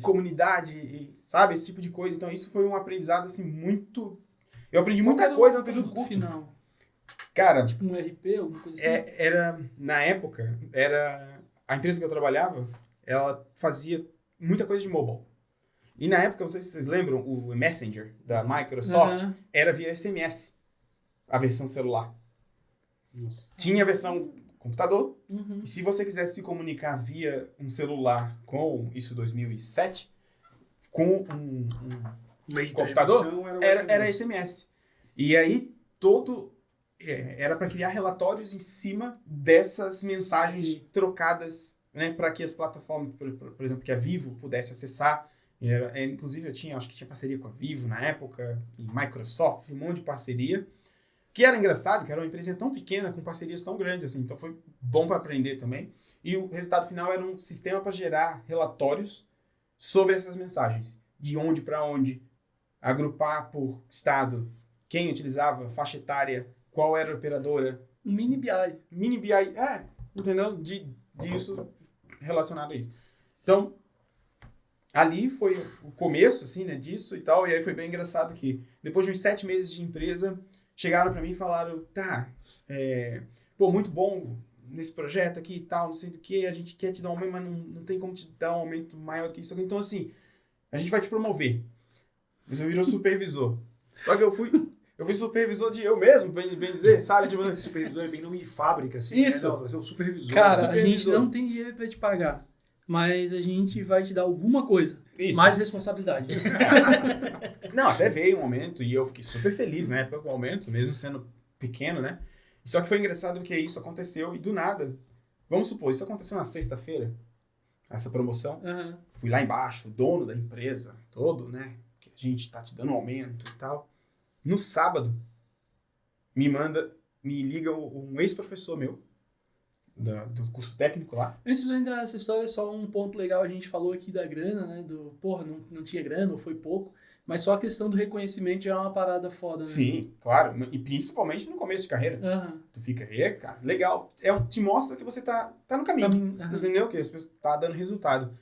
comunidade, sabe? Esse tipo de coisa. Então isso foi um aprendizado, assim, muito... Eu aprendi muita coisa no período curto. Final. Cara, Tipo um RP, alguma coisa assim? Na época, a empresa que eu trabalhava, ela fazia muita coisa de mobile. E na época, não sei se vocês lembram, o Messenger da Microsoft era via SMS, a versão celular. Nossa. Tinha a versão computador, Uhum. e se você quisesse se comunicar via um celular com, isso 2007, com um computador, era SMS. E aí, era para criar relatórios em cima dessas mensagens trocadas, né, para que as plataformas, por exemplo, que a Vivo pudesse acessar. Inclusive, acho que tinha parceria com a Vivo na época, e Microsoft, um monte de parceria. Que era engraçado, que era uma empresa tão pequena, com parcerias tão grandes, assim. Então, foi bom para aprender também. E o resultado final era um sistema para gerar relatórios sobre essas mensagens. De onde para onde, agrupar por estado, quem utilizava, faixa etária, qual era a operadora. Um mini BI. Mini BI, entendeu? Disso relacionado a isso. Então, ali foi o começo, assim, né, disso e tal. E aí foi bem engraçado que depois de uns 7 meses de empresa, chegaram pra mim e falaram, tá, pô, muito bom nesse projeto aqui e tal, não sei do que, a gente quer te dar um aumento, mas não tem como te dar um aumento maior do que isso. Então, assim, a gente vai te promover. Você virou supervisor. Só que eu fui supervisor de eu mesmo, bem dizer, sabe? Tipo, Supervisor é bem nome de fábrica, assim. Isso. Né? Não, você é o supervisor. Cara, a supervisor. gente não tem dinheiro pra te pagar, mas a gente vai te dar alguma coisa. Isso. Mais responsabilidade. Não, até veio um aumento e eu fiquei super feliz na época com o aumento, mesmo sendo pequeno, né? Só que foi engraçado porque isso aconteceu e do nada, vamos supor, isso aconteceu na sexta-feira, essa promoção. Aham. Fui lá embaixo, o dono da empresa, todo, né? Que a gente tá te dando um aumento e tal. No sábado, me liga um ex-professor meu, do curso técnico lá. Antes de eu entrar nessa história, só um ponto legal, a gente falou aqui da grana, né? Porra, não tinha grana ou foi pouco, mas só a questão do reconhecimento já é uma parada foda, né? Sim, claro. E principalmente no começo de carreira. Aham. Tu fica, cara, legal. Te mostra que você tá no caminho. Aham. Entendeu? Que as pessoas tá dando resultado.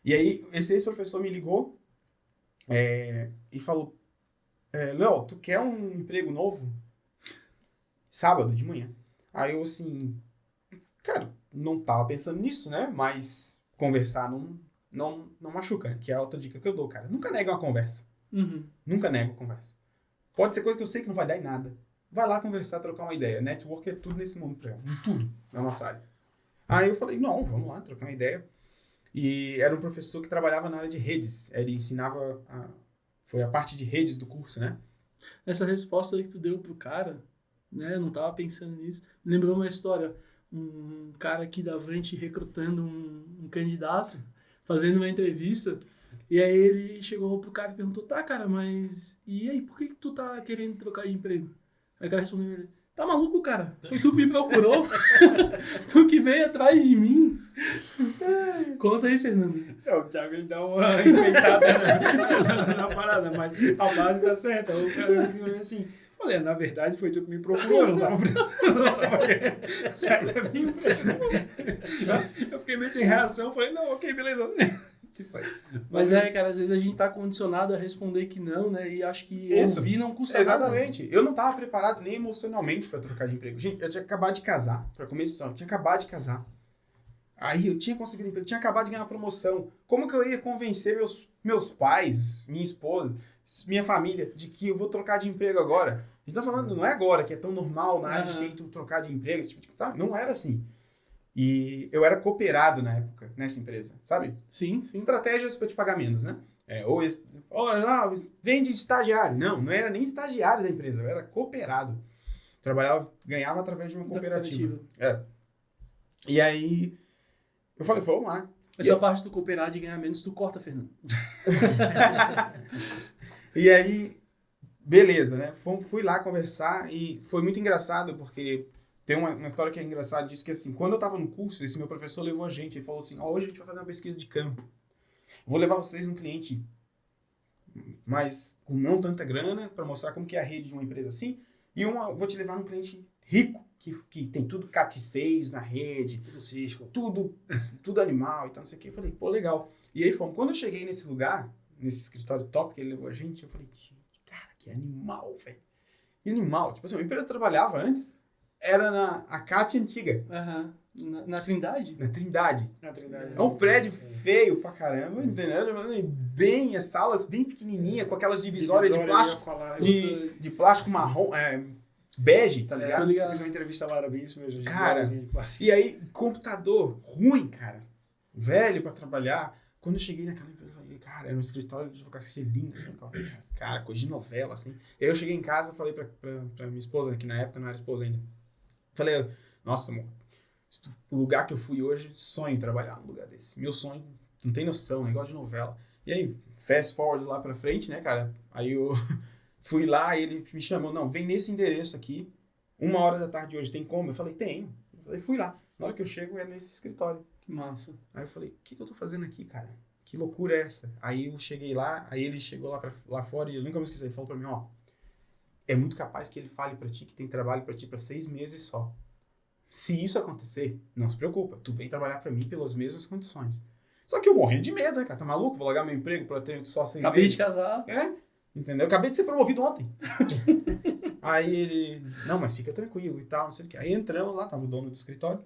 E aí, esse ex-professor me ligou e falou, Léo, tu quer um emprego novo? Sábado de manhã. Aí eu assim, cara, não tava pensando nisso, né? Mas conversar não machuca, né? Que é a outra dica que eu dou, cara. Nunca nega uma conversa. Uhum. Nunca nego a conversa. Pode ser coisa que eu sei que não vai dar em nada. Vai lá conversar, trocar uma ideia. Network é tudo nesse mundo, em tudo, na nossa área. Aí eu falei, não, vamos lá, trocar uma ideia. E era um professor que trabalhava na área de redes. Ele ensinava, foi a parte de redes do curso, né? Essa resposta aí que tu deu pro cara, né? Eu não tava pensando nisso. Me lembrou uma história. Um cara aqui da Avante recrutando um candidato, fazendo uma entrevista. E aí ele chegou pro cara e perguntou, tá, cara, mas... E aí, por que tu tá querendo trocar de emprego? Aí o cara respondeu ele, tá maluco, cara? Foi tu que me procurou? Tu que veio atrás de mim? Conta aí, Fernando. O Thiago ele dá uma enfeitada na parada, mas a base tá certa. O cara assim, olha, na verdade foi tu que me procurou, eu não tava querendo sair da minha empresa. Eu fiquei meio sem reação, falei, não, ok, beleza. Isso aí. Mas cara, às vezes a gente tá condicionado a responder que não, né? E acho que Isso. ouvir não custa nada. Exatamente. Eu não tava preparado nem emocionalmente pra trocar de emprego. Gente, eu tinha acabado de casar, pra começar a história, eu tinha acabado de casar. Aí eu tinha conseguido emprego, tinha acabado de ganhar uma promoção. Como que eu ia convencer meus pais, minha esposa, minha família, de que eu vou trocar de emprego agora? A gente tá falando, não é agora, que é tão normal na área de TI tu trocar de emprego, esse tipo de coisa. Não era assim. E eu era cooperado na época, nessa empresa, sabe? Sim, sim. Estratégias para te pagar menos, né? Vende estagiário. Não era nem estagiário da empresa, eu era cooperado. Ganhava através de uma cooperativa. E aí, eu falei, vamos lá. Essa parte do cooperar de ganhar menos, tu corta, Fernando. E aí, beleza, né? Fui lá conversar e foi muito engraçado, porque tem uma história que é engraçada disso, que assim, quando eu tava no curso, esse meu professor levou a gente, ele falou assim, hoje a gente vai fazer uma pesquisa de campo. Vou levar vocês num cliente, mas com não tanta grana, para mostrar como que é a rede de uma empresa assim, e vou te levar num cliente rico, que tem tudo CAT6 na rede, Tudo cisco. tudo animal e tal, não sei o que. Eu falei, pô, legal. E aí fomos. Quando eu cheguei nesse lugar, nesse escritório top que ele levou a gente, eu falei, cara, que animal, velho. Que animal. Tipo assim, a empresa trabalhava antes, era a CAT antiga. Aham. Na Trindade? Na Trindade. Na Trindade. É um prédio feio pra caramba, entendeu? Bem, as salas bem pequenininhas, com aquelas divisórias de plástico, de plástico marrom, bege, tá ligado? Tô ligado. Eu fiz uma entrevista lá, era bem isso mesmo. Cara, de plástico. e aí, computador ruim, cara. Velho pra trabalhar. Quando eu cheguei naquela empresa, eu falei, cara, era um escritório de advocacia lindo, assim, cara, coisa de novela, assim. E aí eu cheguei em casa, falei pra minha esposa, que na época não era esposa ainda. Falei, nossa, amor, o lugar que eu fui hoje, sonho trabalhar num lugar desse. Meu sonho, não tem noção, negócio de novela. E aí, fast forward lá pra frente, né, cara? Aí eu fui lá e ele me chamou, não, vem nesse endereço aqui, 1h da tarde hoje, tem como? Eu falei, tem. Eu falei, fui lá. Na hora que eu chego, é nesse escritório. Que massa. Aí eu falei, o que eu tô fazendo aqui, cara? Que loucura é essa? Aí eu cheguei lá, aí ele chegou lá fora e eu nunca me esqueci, ele falou pra mim, ó, é muito capaz que ele fale pra ti que tem trabalho pra ti pra 6 meses só. Se isso acontecer, não se preocupa, tu vem trabalhar pra mim pelas mesmas condições. Só que eu morrendo de medo, né, cara? Tá maluco? Vou largar meu emprego pra ter só 6 Acabei meses. de casar. Entendeu? Acabei de ser promovido ontem. Aí ele, não, mas fica tranquilo e tal, não sei o que. Aí entramos lá, tava o dono do escritório.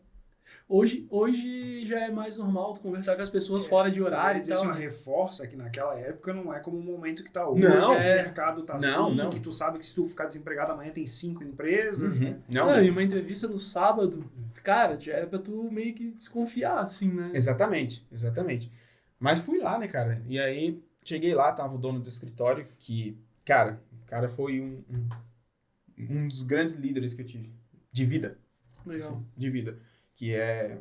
Hoje já é mais normal tu conversar com as pessoas fora de horário e tal. Uma Né? reforça que naquela época não é como o momento que tá hoje. Não. O mercado tá Não, assim, não. que tu sabe que se tu ficar desempregado amanhã tem 5 empresas, né? Não, e uma entrevista no sábado, cara, já era pra tu meio que desconfiar, assim, né? Exatamente. Mas fui lá, né, cara? E aí, cheguei lá, tava o dono do escritório, que, cara, o cara foi um dos grandes líderes que eu tive. De vida. Legal. Sim, de vida. Que é...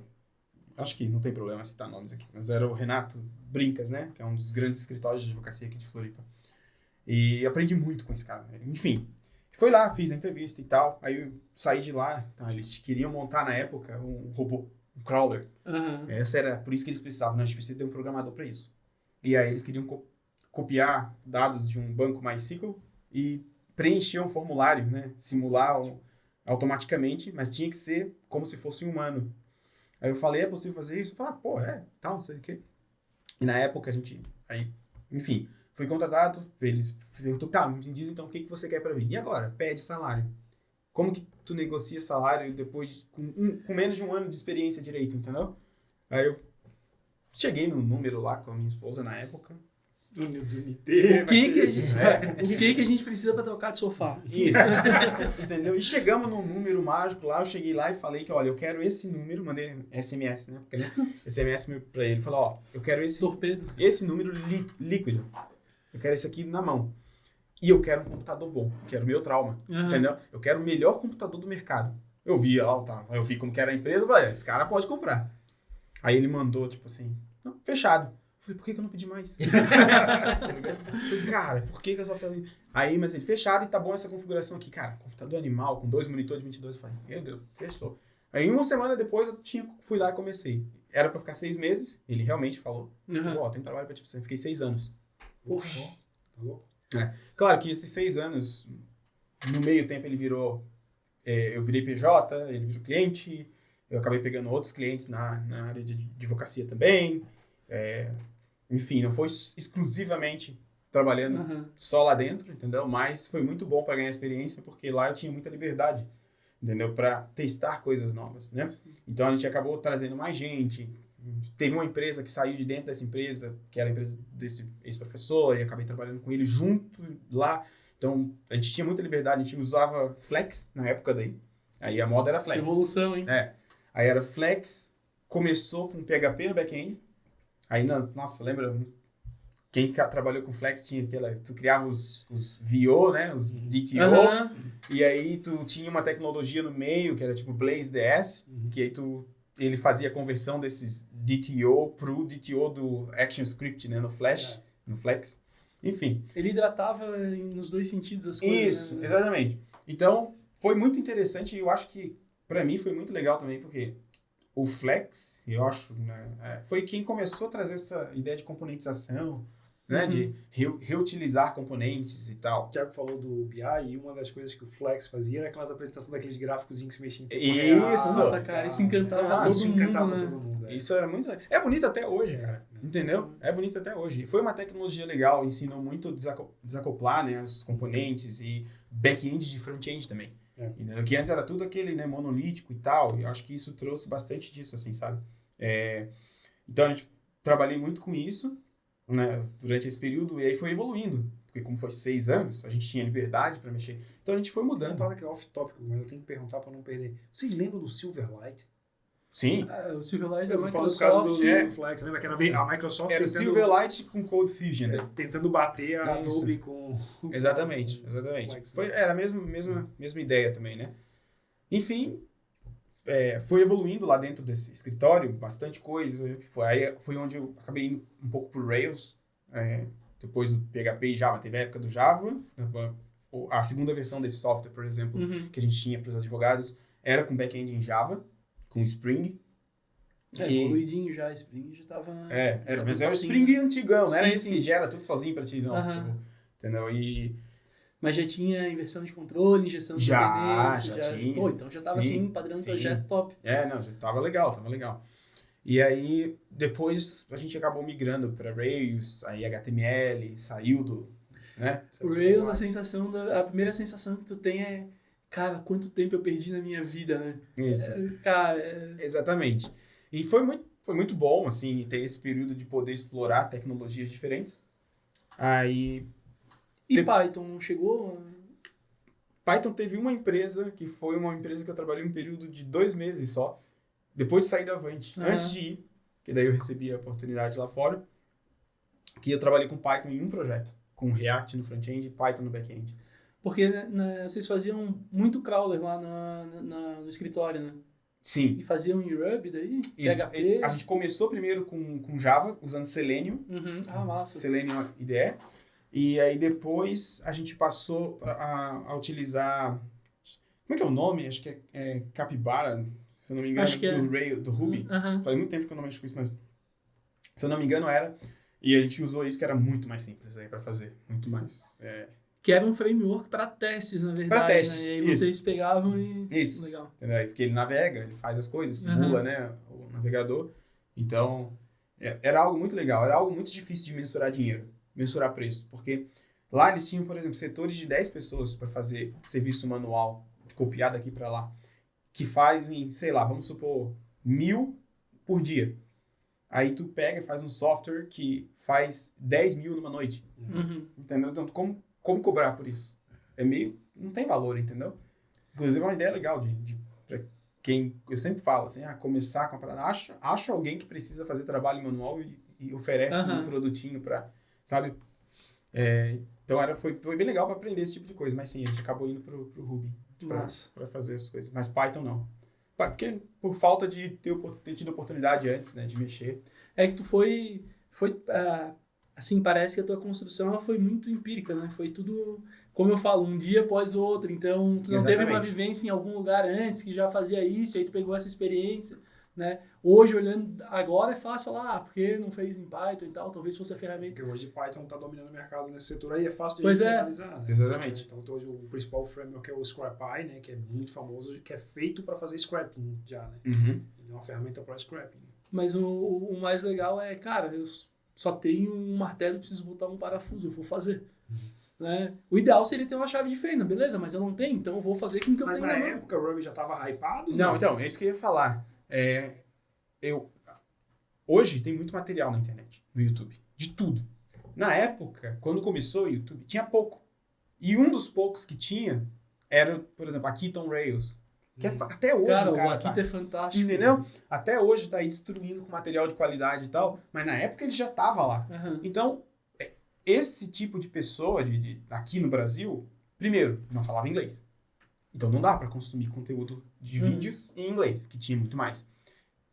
Acho que não tem problema citar nomes aqui. Mas era o Renato Brincas, né? Que é um dos grandes escritórios de advocacia aqui de Floripa. E aprendi muito com esse cara. Enfim, foi lá, fiz a entrevista e tal. Aí eu saí de lá. Tá, eles queriam montar na época um robô, um crawler. Essa era... Por isso que eles precisavam, né? A gente precisa ter um programador para isso. E aí eles queriam copiar dados de um banco MySQL e preencher um formulário, né? Simular automaticamente, mas tinha que ser como se fosse um humano. Aí eu falei, é possível fazer isso? Eu falei, pô, tal, não sei o quê. E na época a gente, aí, enfim, fui contratado, eles perguntou, tá, me diz então o que você quer pra mim. E agora? Pede salário. Como que tu negocia salário depois, com menos de um ano de experiência direito, entendeu? Aí eu cheguei no número lá com a minha esposa na época. O que a gente precisa pra trocar de sofá? Isso. Entendeu? E chegamos num número mágico lá, eu cheguei lá e falei que, olha, eu quero esse número, mandei SMS, né? Porque, né? SMS pra ele, falou, ó, eu quero esse número líquido. Eu quero esse aqui na mão. E eu quero um computador bom, que era o meu trauma, entendeu? Eu quero o melhor computador do mercado. Eu vi lá, tá, eu vi como que era a empresa, eu falei, esse cara pode comprar. Aí ele mandou, tipo assim, não, fechado. Eu falei, por que eu não pedi mais? Tá ligado? Eu falei, cara, por que eu só falei? Aí, mas ele, fechado e tá bom essa configuração aqui. Cara, computador animal, com 2 monitores de 22. Eu falei, meu Deus, fechou. Aí, uma semana depois, fui lá e comecei. Era pra ficar 6 meses, ele realmente falou. Ó, tem trabalho pra ti. Eu fiquei 6 anos. Poxa, tá louco? Claro que esses 6 anos, no meio tempo ele virou... eu virei PJ, ele virou cliente. Eu acabei pegando outros clientes na área de advocacia também. Enfim, não foi exclusivamente trabalhando só lá dentro, entendeu? Mas foi muito bom para ganhar experiência, porque lá eu tinha muita liberdade, entendeu? Para testar coisas novas, né? Sim. Então a gente acabou trazendo mais gente. Teve uma empresa que saiu de dentro dessa empresa, que era a empresa desse ex-professor, e acabei trabalhando com ele junto lá. Então a gente tinha muita liberdade, a gente usava Flex na época daí. Aí a moda era Flex. Evolução, hein? Aí era Flex, começou com PHP no back-end. Aí, nossa, lembra? Quem trabalhou com Flex tinha aquela... Tu criava os VO, né? Os DTO. E aí, tu tinha uma tecnologia no meio, que era tipo BlazeDS, que aí ele fazia a conversão desses DTO pro DTO do ActionScript, né? No Flash, no Flex. Enfim. Ele hidratava nos dois sentidos as coisas. Isso, né? Exatamente. Então, foi muito interessante e eu acho que, pra mim, foi muito legal também, porque... O Flex, eu acho, né, foi quem começou a trazer essa ideia de componentização, né, de reutilizar componentes e tal. O Thiago falou do BI e uma das coisas que o Flex fazia era aquelas apresentações daqueles gráficos que se mexiam. Isso! Cara, isso encantava todo mundo, né? Isso era muito... É bonito até hoje, cara. Entendeu? É bonito até hoje. Foi uma tecnologia legal, ensinou muito a desacoplar, né, os componentes e back-end de front-end também. Que antes era tudo aquele, né, monolítico e tal, e eu acho que isso trouxe bastante disso, assim, sabe? Então, a gente trabalhei muito com isso, né, durante esse período, e aí foi evoluindo, porque como foi 6 anos, a gente tinha liberdade para mexer, então a gente foi mudando. Uma parada que é off-topic, mas eu tenho que perguntar para não perder. Vocês lembram do Silverlight? Sim. O Silverlight é a Microsoft do Flex, lembra que era a Microsoft era o Silverlight com Code Fusion, né? Tentando bater a Adobe com... Exatamente. Flex, era a mesma ideia também, né? Enfim, foi evoluindo lá dentro desse escritório, bastante coisa. Foi onde eu acabei indo um pouco pro Rails, depois do PHP e Java. Teve a época do Java, a segunda versão desse software, por exemplo, que a gente tinha para os advogados, era com back-end em Java, com Spring. Evoluidinho já, Spring já tava... mas era o Spring antigão, não era esse que gera tudo sozinho pra ti, não. Tipo, entendeu? Mas já tinha inversão de controle, injeção de dependência. Já tinha. Pô, então já tava assim, padrão do projeto top. Já tava legal. E aí, depois, a gente acabou migrando para Rails, aí HTML, saiu do... Né? O Rails, a primeira sensação que tu tem é, cara, quanto tempo eu perdi na minha vida, né? Isso. Cara, Exatamente. E foi muito bom, assim, ter esse período de poder explorar tecnologias diferentes. Aí, E Python não chegou? Python teve uma empresa, que foi uma empresa que eu trabalhei um período de 2 meses só, depois de sair da Avante, antes de ir, que daí eu recebi a oportunidade lá fora, que eu trabalhei com Python em um projeto, com React no front-end e Python no back-end. Porque vocês faziam muito crawler lá no escritório, né? Sim. E faziam em Ruby daí? Isso. PHP? A gente começou primeiro com Java, usando Selenium, Uhum. Ah, massa. Selenium IDE, e aí depois a gente passou a utilizar, como é que é o nome? Acho que é Capybara, se eu não me engano, Acho que é. do Rails, do Ruby. Uhum. Faz muito tempo que eu não mexo com isso, mas se eu não me engano era, e a gente usou isso que era muito mais simples aí para fazer, muito mais. Que era um framework para testes, na verdade. Pra testes, né? E aí isso. vocês pegavam e... Isso. Legal. Entendeu? Porque ele navega, ele faz as coisas, simula, né, o navegador. Então, era algo muito legal, era algo muito difícil de mensurar dinheiro, mensurar preço, porque lá eles tinham, por exemplo, setores de 10 pessoas para fazer serviço manual, de copiar daqui para lá, que fazem, sei lá, vamos supor, 1.000 por dia. Aí tu pega e faz um software que faz 10.000 numa noite. Uhum. Entendeu? Então, como cobrar por isso? Não tem valor, entendeu? Inclusive, é uma ideia legal pra quem, eu sempre falo assim, começar com a parada, acha alguém que precisa fazer trabalho manual e oferece um produtinho pra, sabe? Então, foi bem legal pra aprender esse tipo de coisa, mas sim, a gente acabou indo pro Ruby pra fazer essas coisas. Mas Python não. Porque por falta de ter tido oportunidade antes, né, de mexer. É que tu foi assim, parece que a tua construção ela foi muito empírica, né? Foi tudo, como eu falo, um dia após o outro. Então, tu não teve uma vivência em algum lugar antes que já fazia isso, aí tu pegou essa experiência, né? Hoje, olhando agora, é fácil falar, porque não fez em Python e tal, talvez fosse a ferramenta. Porque hoje Python está dominando o mercado nesse setor aí, é fácil de Pois é. analisar, né? Exatamente. Então, hoje o principal framework é o Scrapy, né? Que é muito famoso, que é feito para fazer scrapping já, né? Uhum. Ele é uma ferramenta para scrapping. Mas o mais legal é, cara, eu só tenho um martelo e preciso botar um parafuso, eu vou fazer. Né? O ideal seria ter uma chave de fenda, beleza, mas eu não tenho, então eu vou fazer com o que eu Mas tenho na na mão. época o Ruby já estava hypado? Não, então, é isso que eu ia falar. Hoje tem muito material na internet, no YouTube, de tudo. Na época, quando começou o YouTube, tinha pouco. E um dos poucos que tinha era, por exemplo, a Keaton Rails. Que até hoje, Cara, o cara o Akita é fantástico. entendeu? Até hoje tá aí destruindo com material de qualidade e tal, mas na época ele já tava lá. Uhum. Então, esse tipo de pessoa aqui no Brasil, primeiro, não falava inglês. Então não dá para consumir conteúdo de vídeos em inglês, que tinha muito mais.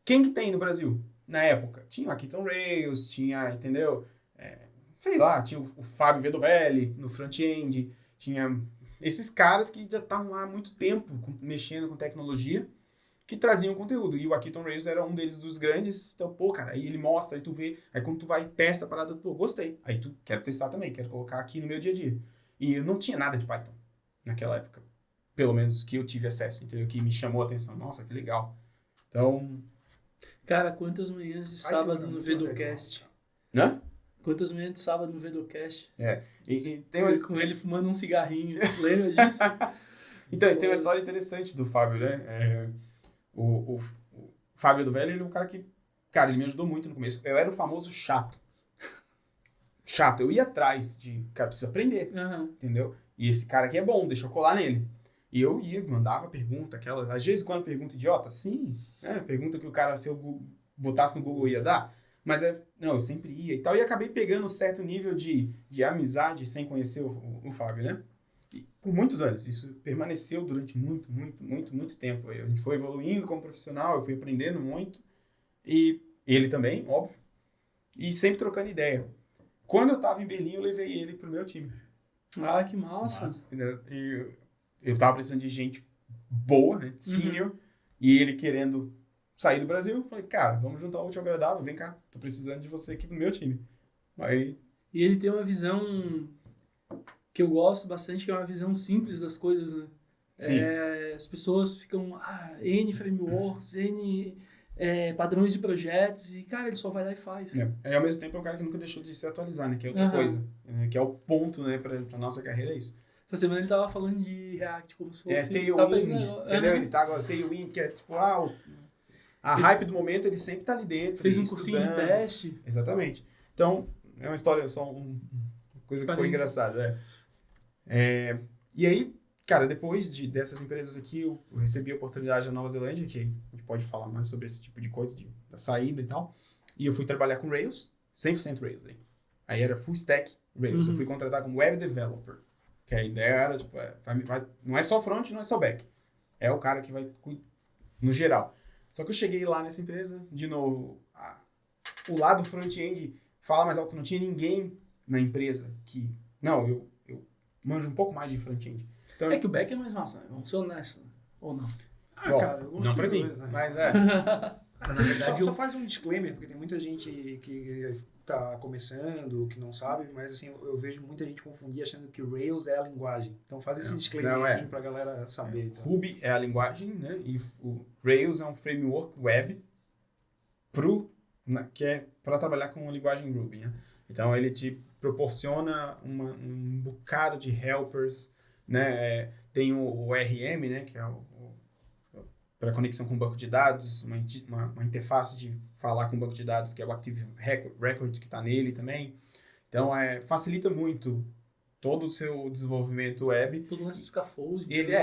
Quem que tem no Brasil? Na época, tinha o Keaton Rails, tinha, entendeu? Sei lá, tinha o Fábio Vedovelli no front-end, tinha esses caras que já estavam lá há muito tempo mexendo com tecnologia, que traziam conteúdo. E o Keaton Rails era um deles dos grandes. Então, pô, cara, aí ele mostra, aí tu vê. Aí quando tu vai testa a parada, pô, gostei. Aí tu quer testar também, quero colocar aqui no meu dia a dia. E eu não tinha nada de Python naquela época. Pelo menos que eu tive acesso, entendeu? Que me chamou a atenção. Nossa, que legal. Então... Cara, quantas manhãs de sábado no Vedocast? Hã? Quantas manhãs de sábado no Vedocast? E tem uma... Com ele fumando um cigarrinho. Lembra disso? Então, tem uma história interessante do Fábio, né? O Fábio do Velho, ele é um cara que... Cara, ele me ajudou muito no começo. Eu era o famoso chato. Chato. Eu ia atrás de... Cara, preciso aprender. Entendeu? E esse cara aqui é bom, deixa eu colar nele. E eu mandava pergunta, aquela... Às vezes, quando pergunta idiota, sim. Pergunta que o cara, se eu botasse no Google, ia dar. Mas não, eu sempre ia e tal. E acabei pegando um certo nível de amizade sem conhecer o Fábio, né? E por muitos anos. Isso permaneceu durante muito tempo. A gente foi evoluindo como profissional, eu fui aprendendo muito. E ele também, óbvio. E sempre trocando ideia. Quando eu tava em Berlim, eu levei ele pro meu time. Ah, que massa. E eu tava precisando de gente boa, né? Senior. E ele querendo sair do Brasil. Falei, cara, vamos juntar o útil ao agradável. Vem cá, tô precisando de você aqui pro meu time. Aí... E ele tem uma visão que eu gosto bastante, que é uma visão simples das coisas, né? Sim. As pessoas ficam, N frameworks, N padrões de projetos e, cara, ele só vai lá e faz. E ao mesmo tempo é um cara que nunca deixou de se atualizar, né? Que é outra coisa. Que é o ponto, né, pra nossa carreira, é isso. Essa semana ele tava falando de React como se fosse... Tailwind, entendeu? Ele tá agora, Tailwind, que é tipo, a hype do momento, ele sempre tá ali dentro. Fez um cursinho de teste. Exatamente. Então, é uma história, só uma coisa que foi engraçada. E aí, cara, depois dessas empresas aqui, eu recebi a oportunidade na Nova Zelândia, que a gente pode falar mais sobre esse tipo de coisa, da saída e tal. E eu fui trabalhar com Rails, 100% Rails. Aí era full stack Rails. Eu fui contratar como web developer. Que a ideia era, tipo, não é só front, não é só back. É o cara que vai no geral. Só que eu cheguei lá nessa empresa, de novo, o lado front-end fala mais alto, não tinha ninguém na empresa que... Não, eu manjo um pouco mais de front-end. Então, que o back é mais massa, né? Vamos ser honestos. Ou não? Bom, cara, eu gosto não pra dos mim, dois, né? mas Cara, na verdade, Só faz um disclaimer, porque tem muita gente que tá começando, que não sabe, mas assim, eu vejo muita gente confundir achando que Rails é a linguagem. Então faz esse disclaimer assim pra galera saber. Então. Ruby é a linguagem, né? E o Rails é um framework web que é para trabalhar com a linguagem Ruby, né? Então ele te proporciona um bocado de helpers, né? Tem o RM, né? Que é para conexão com o banco de dados, uma interface de falar com o banco de dados, que é o Active Records, que está nele também. Então, facilita muito todo o seu desenvolvimento web. Tudo nesse scaffold. Ele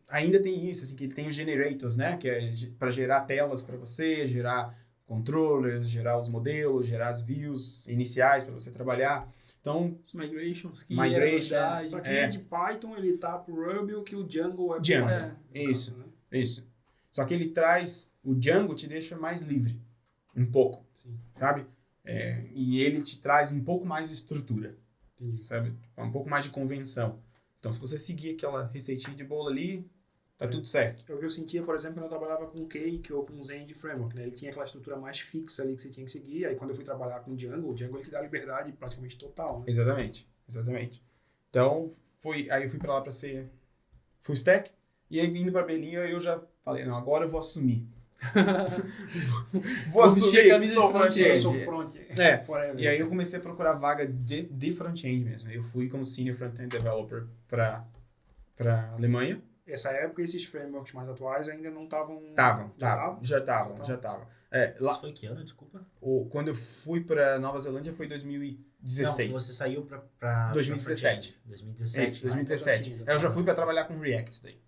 ainda tem isso, assim, que ele tem os generators, né? Que é para gerar telas para você, gerar controllers, gerar os modelos, gerar as views iniciais para você trabalhar. Então, os migrations, Pra quem é de Python, ele tá pro Ruby, o que o Django é Django, isso. Caso, né? Isso. Só que ele traz... O Django te deixa mais livre. Um pouco. Sim. Sabe? E ele te traz um pouco mais de estrutura. Entendi. Sabe? Um pouco mais de convenção. Então, se você seguir aquela receitinha de bolo ali, tá tudo certo. É o que eu sentia, por exemplo, quando eu trabalhava com Cake ou com Zend Framework, né? Ele tinha aquela estrutura mais fixa ali que você tinha que seguir. Aí, quando eu fui trabalhar com Django, o Django ele te dá liberdade praticamente total, né? Exatamente. Então, aí eu fui pra lá pra ser full stack. E aí, indo pra Belinha, eu já falei, não, agora eu vou assumir. vou assumir que sou front-end. Eu sou front-end. E aí eu comecei a procurar vaga de front-end mesmo. Eu fui como Senior Front-End Developer pra Alemanha. Essa época, esses frameworks mais atuais ainda não estavam... Já estavam. Isso foi que ano, desculpa? Quando eu fui pra Nova Zelândia foi 2016. Não, você saiu pra 2017. 2017. 2017. Eu já fui pra trabalhar com React daí.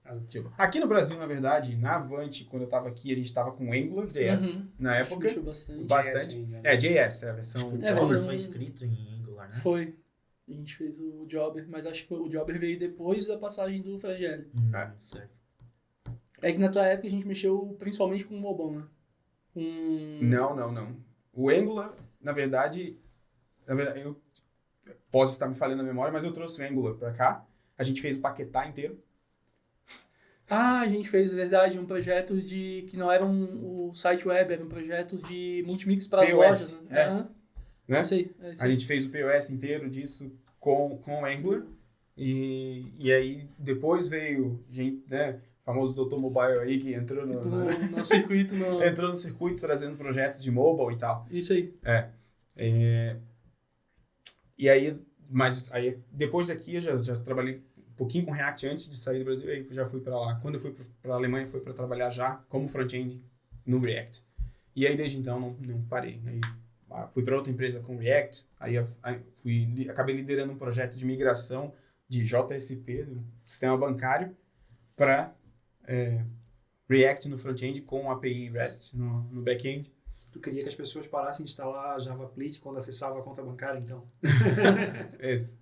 Aqui no Brasil, na verdade, na Avant, quando eu tava aqui, a gente tava com AngularJS na época. Bastante. JS, é a versão... Foi escrito em Angular, né? Foi. A gente fez o Jobber, mas acho que o Jobber veio depois da passagem do Frangeli. Certo. É que na tua época a gente mexeu principalmente com o mobile, né? Não. O Angular, na verdade, eu posso estar me falhando na memória, mas eu trouxe o Angular pra cá. A gente fez o Paquetá inteiro. A gente fez, verdade, um projeto que não era o site web, era um projeto de multimix para as lojas. Né? Né? Isso aí. A gente fez o POS inteiro disso com o Angular. E aí, depois veio gente, né? O famoso Dr. Mobile aí que entrou no circuito. Entrou no circuito trazendo projetos de mobile e tal. Isso aí. E aí, depois daqui eu já trabalhei um pouquinho com React antes de sair do Brasil, e aí já fui para lá. Quando eu fui para a Alemanha, foi para trabalhar já como front-end no React. E aí, desde então, não parei. Aí fui para outra empresa com React, acabei liderando um projeto de migração de JSP, do sistema bancário, para React no front-end com API REST no back-end. Tu queria que as pessoas parassem de instalar Java Plate quando acessavam a conta bancária, então? Isso.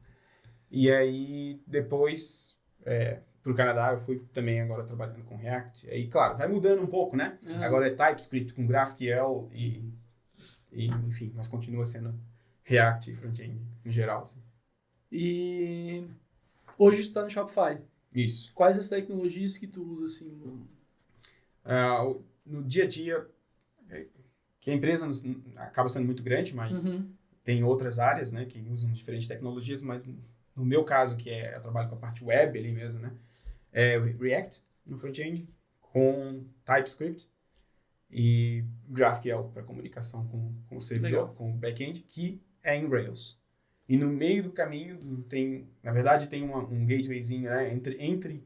E aí, depois, pro Canadá, eu fui também agora trabalhando com React. Aí, claro, vai mudando um pouco, né? Agora é TypeScript com GraphQL e enfim, mas continua sendo React e front-end em geral. Assim. E hoje tu tá no Shopify. Isso. Quais as tecnologias que tu usa, assim? No dia a dia, que a empresa acaba sendo muito grande, mas tem outras áreas, né, que usam diferentes tecnologias, mas no meu caso, eu trabalho com a parte web ali mesmo, né, React no front-end, com TypeScript, e GraphQL para comunicação com o servidor, Legal. com o back-end, que é em Rails. E no meio do caminho na verdade tem um gatewayzinho, né, entre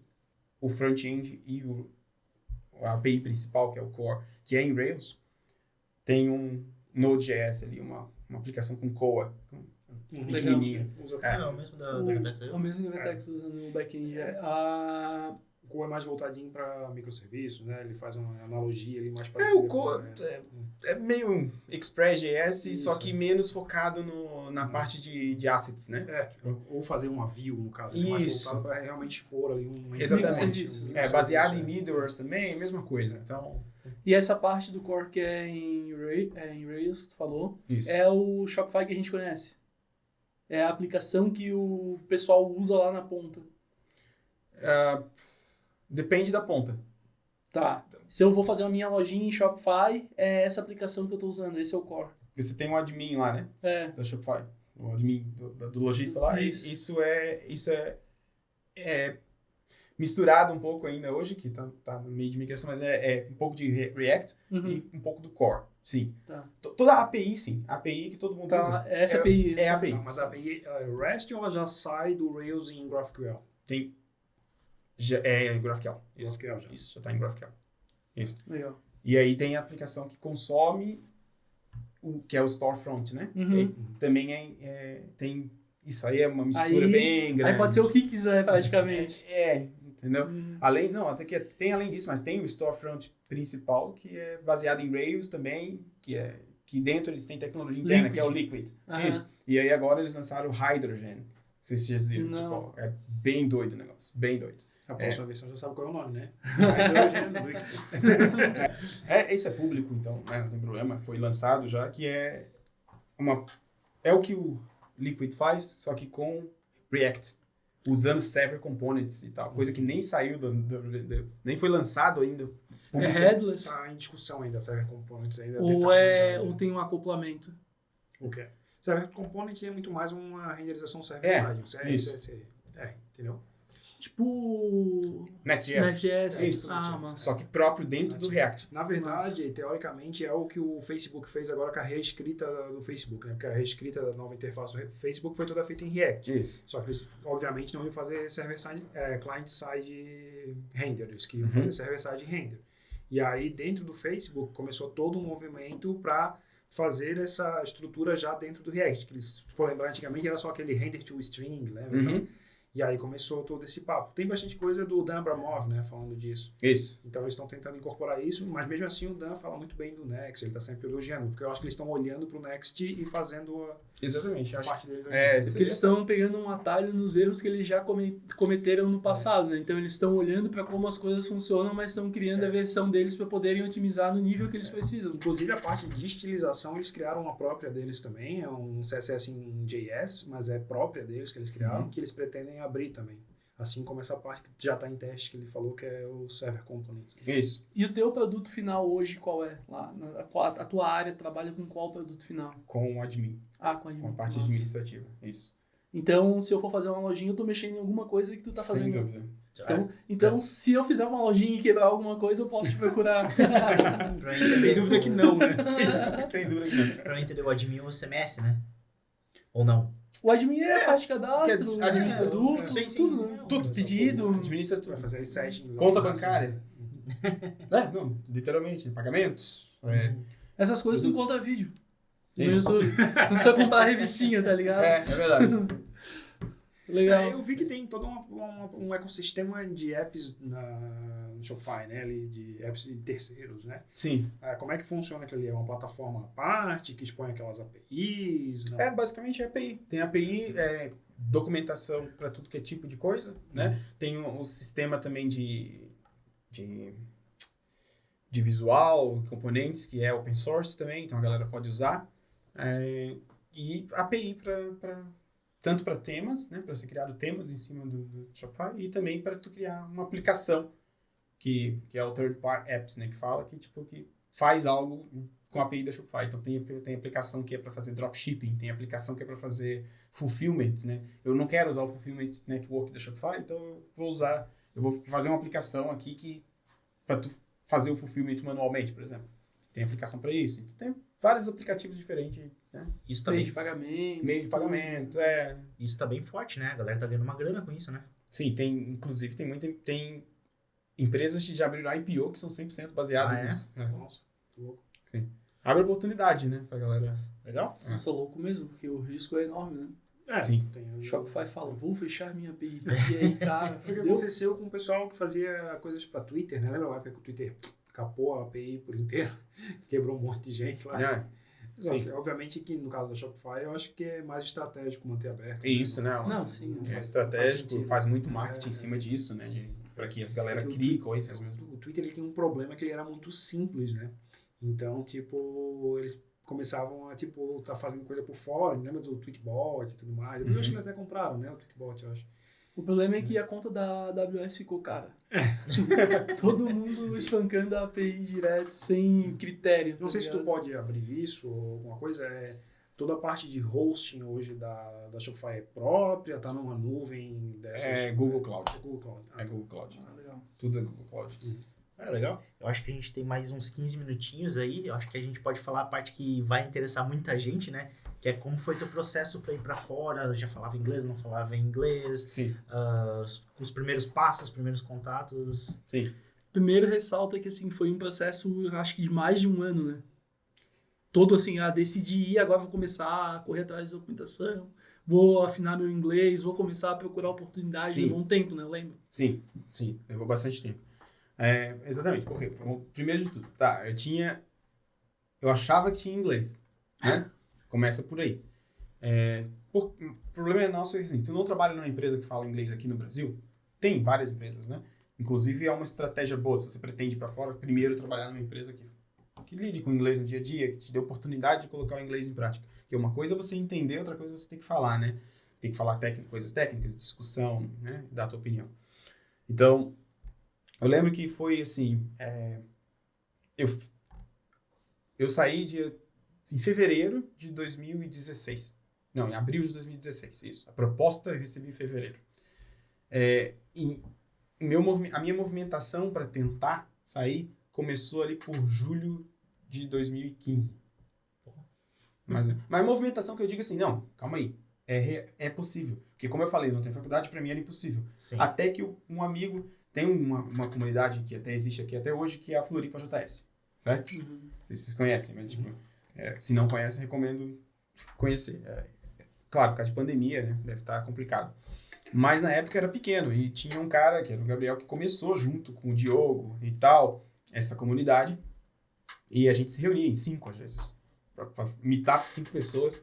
o front-end e a API principal, que é o core, que é em Rails. Tem um Node.js ali, uma aplicação com Koa, pequenininha. Usa É o mesmo da Vertex aí? O mesmo que o Vertex usa no back-end. O Koa é mais voltadinho para microserviços, né? Ele faz uma analogia ali mais O parecida Koa com, é meio um Express.js, Isso, só que é. menos focado na parte de assets, né? ou fazer uma view, no caso. Isso. Mais voltado para realmente expor ali um... Exatamente. Microserviços. É, baseado em middlewares também, mesma coisa. Então, E essa parte do core que é em Rails, tu falou, isso. é o Shopify que a gente conhece. É a aplicação que o pessoal usa lá na ponta. Depende da ponta. Tá. Se eu vou fazer a minha lojinha em Shopify, é essa aplicação que eu estou usando. Esse é o core. Você tem um admin lá, né? É. Da Shopify. O admin do lojista lá. Isso. Isso é misturado um pouco ainda hoje, que tá no meio de migração, mas é um pouco de React Uhum. e um pouco do Core. Sim. Tá. Toda a API, sim. A API que todo mundo Tá, usa. essa API. É a API. Não, mas a API REST ou ela já sai do Rails em GraphQL? É GraphQL. Isso. GraphQL já. Isso, já tá em GraphQL. Isso. Legal. E aí tem a aplicação que consome que é o storefront, né? Uhum. E também tem... Isso aí é uma mistura Aí- bem grande. Aí pode ser o que quiser, praticamente. Entendeu? Até que tem além disso, mas tem o storefront principal, que é baseado em Rails também, que dentro eles têm tecnologia interna, que é o Liquid. Aham. Isso. E aí agora eles lançaram o Hydrogen. Não sei se vocês já viram. Não. Tipo, é bem doido o negócio, bem doido. A próxima versão já sabe qual é o nome, né? Isso é público, então não tem problema. Foi lançado já, que é o que o Liquid faz, só que com React, usando Server Components e tal, coisa que nem saiu nem foi lançado ainda. É headless? Tá em discussão ainda, Server Components ainda. Ou tem um acoplamento? O quê? Server Component é muito mais uma renderização server-side. isso. Entendeu? Tipo... Next.js. Next.js. Isso. Mas... Só que próprio dentro do React. Na verdade, teoricamente, é o que o Facebook fez agora com a reescrita do Facebook, né? Porque a reescrita da nova interface do Facebook foi toda feita em React. Isso. Só que eles, obviamente, não iam fazer client-side render, eles queriam fazer server-side render. E aí, dentro do Facebook, começou todo um movimento para fazer essa estrutura já dentro do React. Que eles, se for lembrar, antigamente era só aquele render to string, lembra? Então, e aí começou todo esse papo. Tem bastante coisa do Dan Abramov, né, falando disso. Isso. Então eles estão tentando incorporar isso, mas mesmo assim o Dan fala muito bem do Next, ele está sempre elogiando, porque eu acho que eles estão olhando para o Next e fazendo Exatamente. a Acho parte deles. Porque eles estão pegando um atalho nos erros que eles já cometeram no passado, né? Então eles estão olhando para como as coisas funcionam, mas estão criando a versão deles para poderem otimizar no nível que eles precisam. Inclusive a parte de estilização, eles criaram uma própria deles também, é um CSS em JS, mas é própria deles que eles criaram, que eles pretendem abrir também. Assim como essa parte que já está em teste, que ele falou que é o Server Components. Isso. E o teu produto final hoje qual é? Lá, a tua área trabalha com qual produto final? Com o admin. Com admin. Com a parte Nossa. administrativa. Isso. Então, se eu for fazer uma lojinha, eu tô mexendo em alguma coisa que tu tá fazendo. Sem dúvida. Então se eu fizer uma lojinha e quebrar alguma coisa, eu posso te procurar. Sem dúvida que não, né? Sem dúvida que não. Pra entender o admin o CMS, né? Ou não? O admin é a parte de cadastro, que administra produto, sim, sim. tudo, né? Tudo. Pedido. Administra Vai tudo. fazer as settings. Conta né? bancária. Não, literalmente. Pagamentos. Essas coisas tu encontra vídeo. No Isso. YouTube. Não precisa comprar a revistinha, tá ligado? É verdade. Legal. Eu vi que tem todo um ecossistema de apps no Shopify, né? Ali, de apps de terceiros, né? Sim. Como é que funciona aquilo ali? É uma plataforma à parte que expõe aquelas APIs? Não? Basicamente é API. Tem API, documentação para tudo que é tipo de coisa, né? Tem um sistema também de visual, componentes, que é open source também, então a galera pode usar. E API tanto para temas, né? Para ser criado temas em cima do Shopify, e também para tu criar uma aplicação, que é o third party apps, né? Que fala que faz algo com a API da Shopify. Então tem aplicação que é para fazer dropshipping, tem aplicação que é para fazer fulfillment, né? Eu não quero usar o fulfillment network da Shopify, então eu vou fazer uma aplicação aqui para tu fazer o fulfillment manualmente, por exemplo. tem aplicação para isso. Então, tem vários aplicativos diferentes, né? Isso tá Meio bem, de pagamento. Meio de pagamento, é. isso tá bem forte, né? A galera tá ganhando uma grana com isso, né? Sim, inclusive, tem empresas que já abriram IPO que são 100% baseadas Ah, é? nisso. É. Nossa, que louco. Abre oportunidade, né, pra galera. Legal? Nossa, louco mesmo, porque o risco é enorme, né? Sim. Tem O Shopify fala, vou fechar minha API. E aí, cara, Foi o que fudeu. aconteceu com o pessoal que fazia coisas pra Twitter, né? Lembra a época que o Twitter capou a API por inteiro? Quebrou um monte de gente lá. É. Sim. Obviamente que no caso da Shopify, eu acho que é mais estratégico manter aberto. É isso, né? Não, sim. É Faz estratégico, sentido. faz muito marketing É, em cima disso, né? Pra que as galera Porque criem coisas mesmo. O Twitter ele tem um problema que ele era muito simples, né? Então, tipo, eles começavam a, tipo, tá fazendo coisa por fora, lembra do Tweetbot e tudo mais. Eu acho que eles até compraram, né? O Tweetbot, eu acho. O problema é que a conta da AWS ficou cara. Todo mundo espancando a API direto, sem critério. Não tá sei se tu ligado? pode abrir isso ou alguma coisa. Toda a parte de hosting hoje da Shopify é própria, tá numa nuvem dessas. É Google Cloud. É Google Cloud. É Google Cloud. Ah, legal. Tudo é Google Cloud. Legal. Eu acho que a gente tem mais uns 15 minutinhos aí. Eu acho que a gente pode falar a parte que vai interessar muita gente, né? Que é como foi teu processo para ir para fora. Já falava inglês, não falava inglês. Sim, Os primeiros passos, os primeiros contatos. sim. Primeiro ressalta que assim, foi um processo, eu acho que de mais de um ano, né? Todo assim, decidi ir, agora vou começar a correr atrás de documentação, vou afinar meu inglês, vou começar a procurar oportunidade. Sim. Levou um tempo, né? Eu lembro. Sim, levou bastante tempo. Exatamente, porque, primeiro de tudo, eu achava que tinha inglês, né? Começa por aí. O problema é nosso, assim, tu não trabalha numa empresa que fala inglês aqui no Brasil, tem várias empresas, né? Inclusive é uma estratégia boa, se você pretende ir para fora, primeiro trabalhar numa empresa que lide com o inglês no dia a dia, que te dê oportunidade de colocar o inglês em prática. Porque uma coisa é você entender, outra coisa é você ter que falar, né? Tem que falar coisas técnicas, discussão, né? Dar a tua opinião. Então, eu lembro que foi assim, eu saí em fevereiro de 2016. Não, em abril de 2016, isso. A proposta eu recebi em fevereiro. E a minha movimentação para tentar sair começou ali por julho de 2015. Mas a movimentação que eu digo assim, não, calma aí, é possível. Porque como eu falei, não tem faculdade, para mim era impossível. Sim. Até que um amigo, tem uma comunidade que até existe aqui até hoje, que é a Floripa JS, certo? Não sei se vocês conhecem, mas tipo, se não conhecem, recomendo conhecer. Claro, por causa de pandemia, né? Deve estar complicado. Mas na época era pequeno e tinha um cara, que era o Gabriel, que começou junto com o Diogo e tal, essa comunidade, e a gente se reunia em 5 às vezes, para meetup 5 pessoas,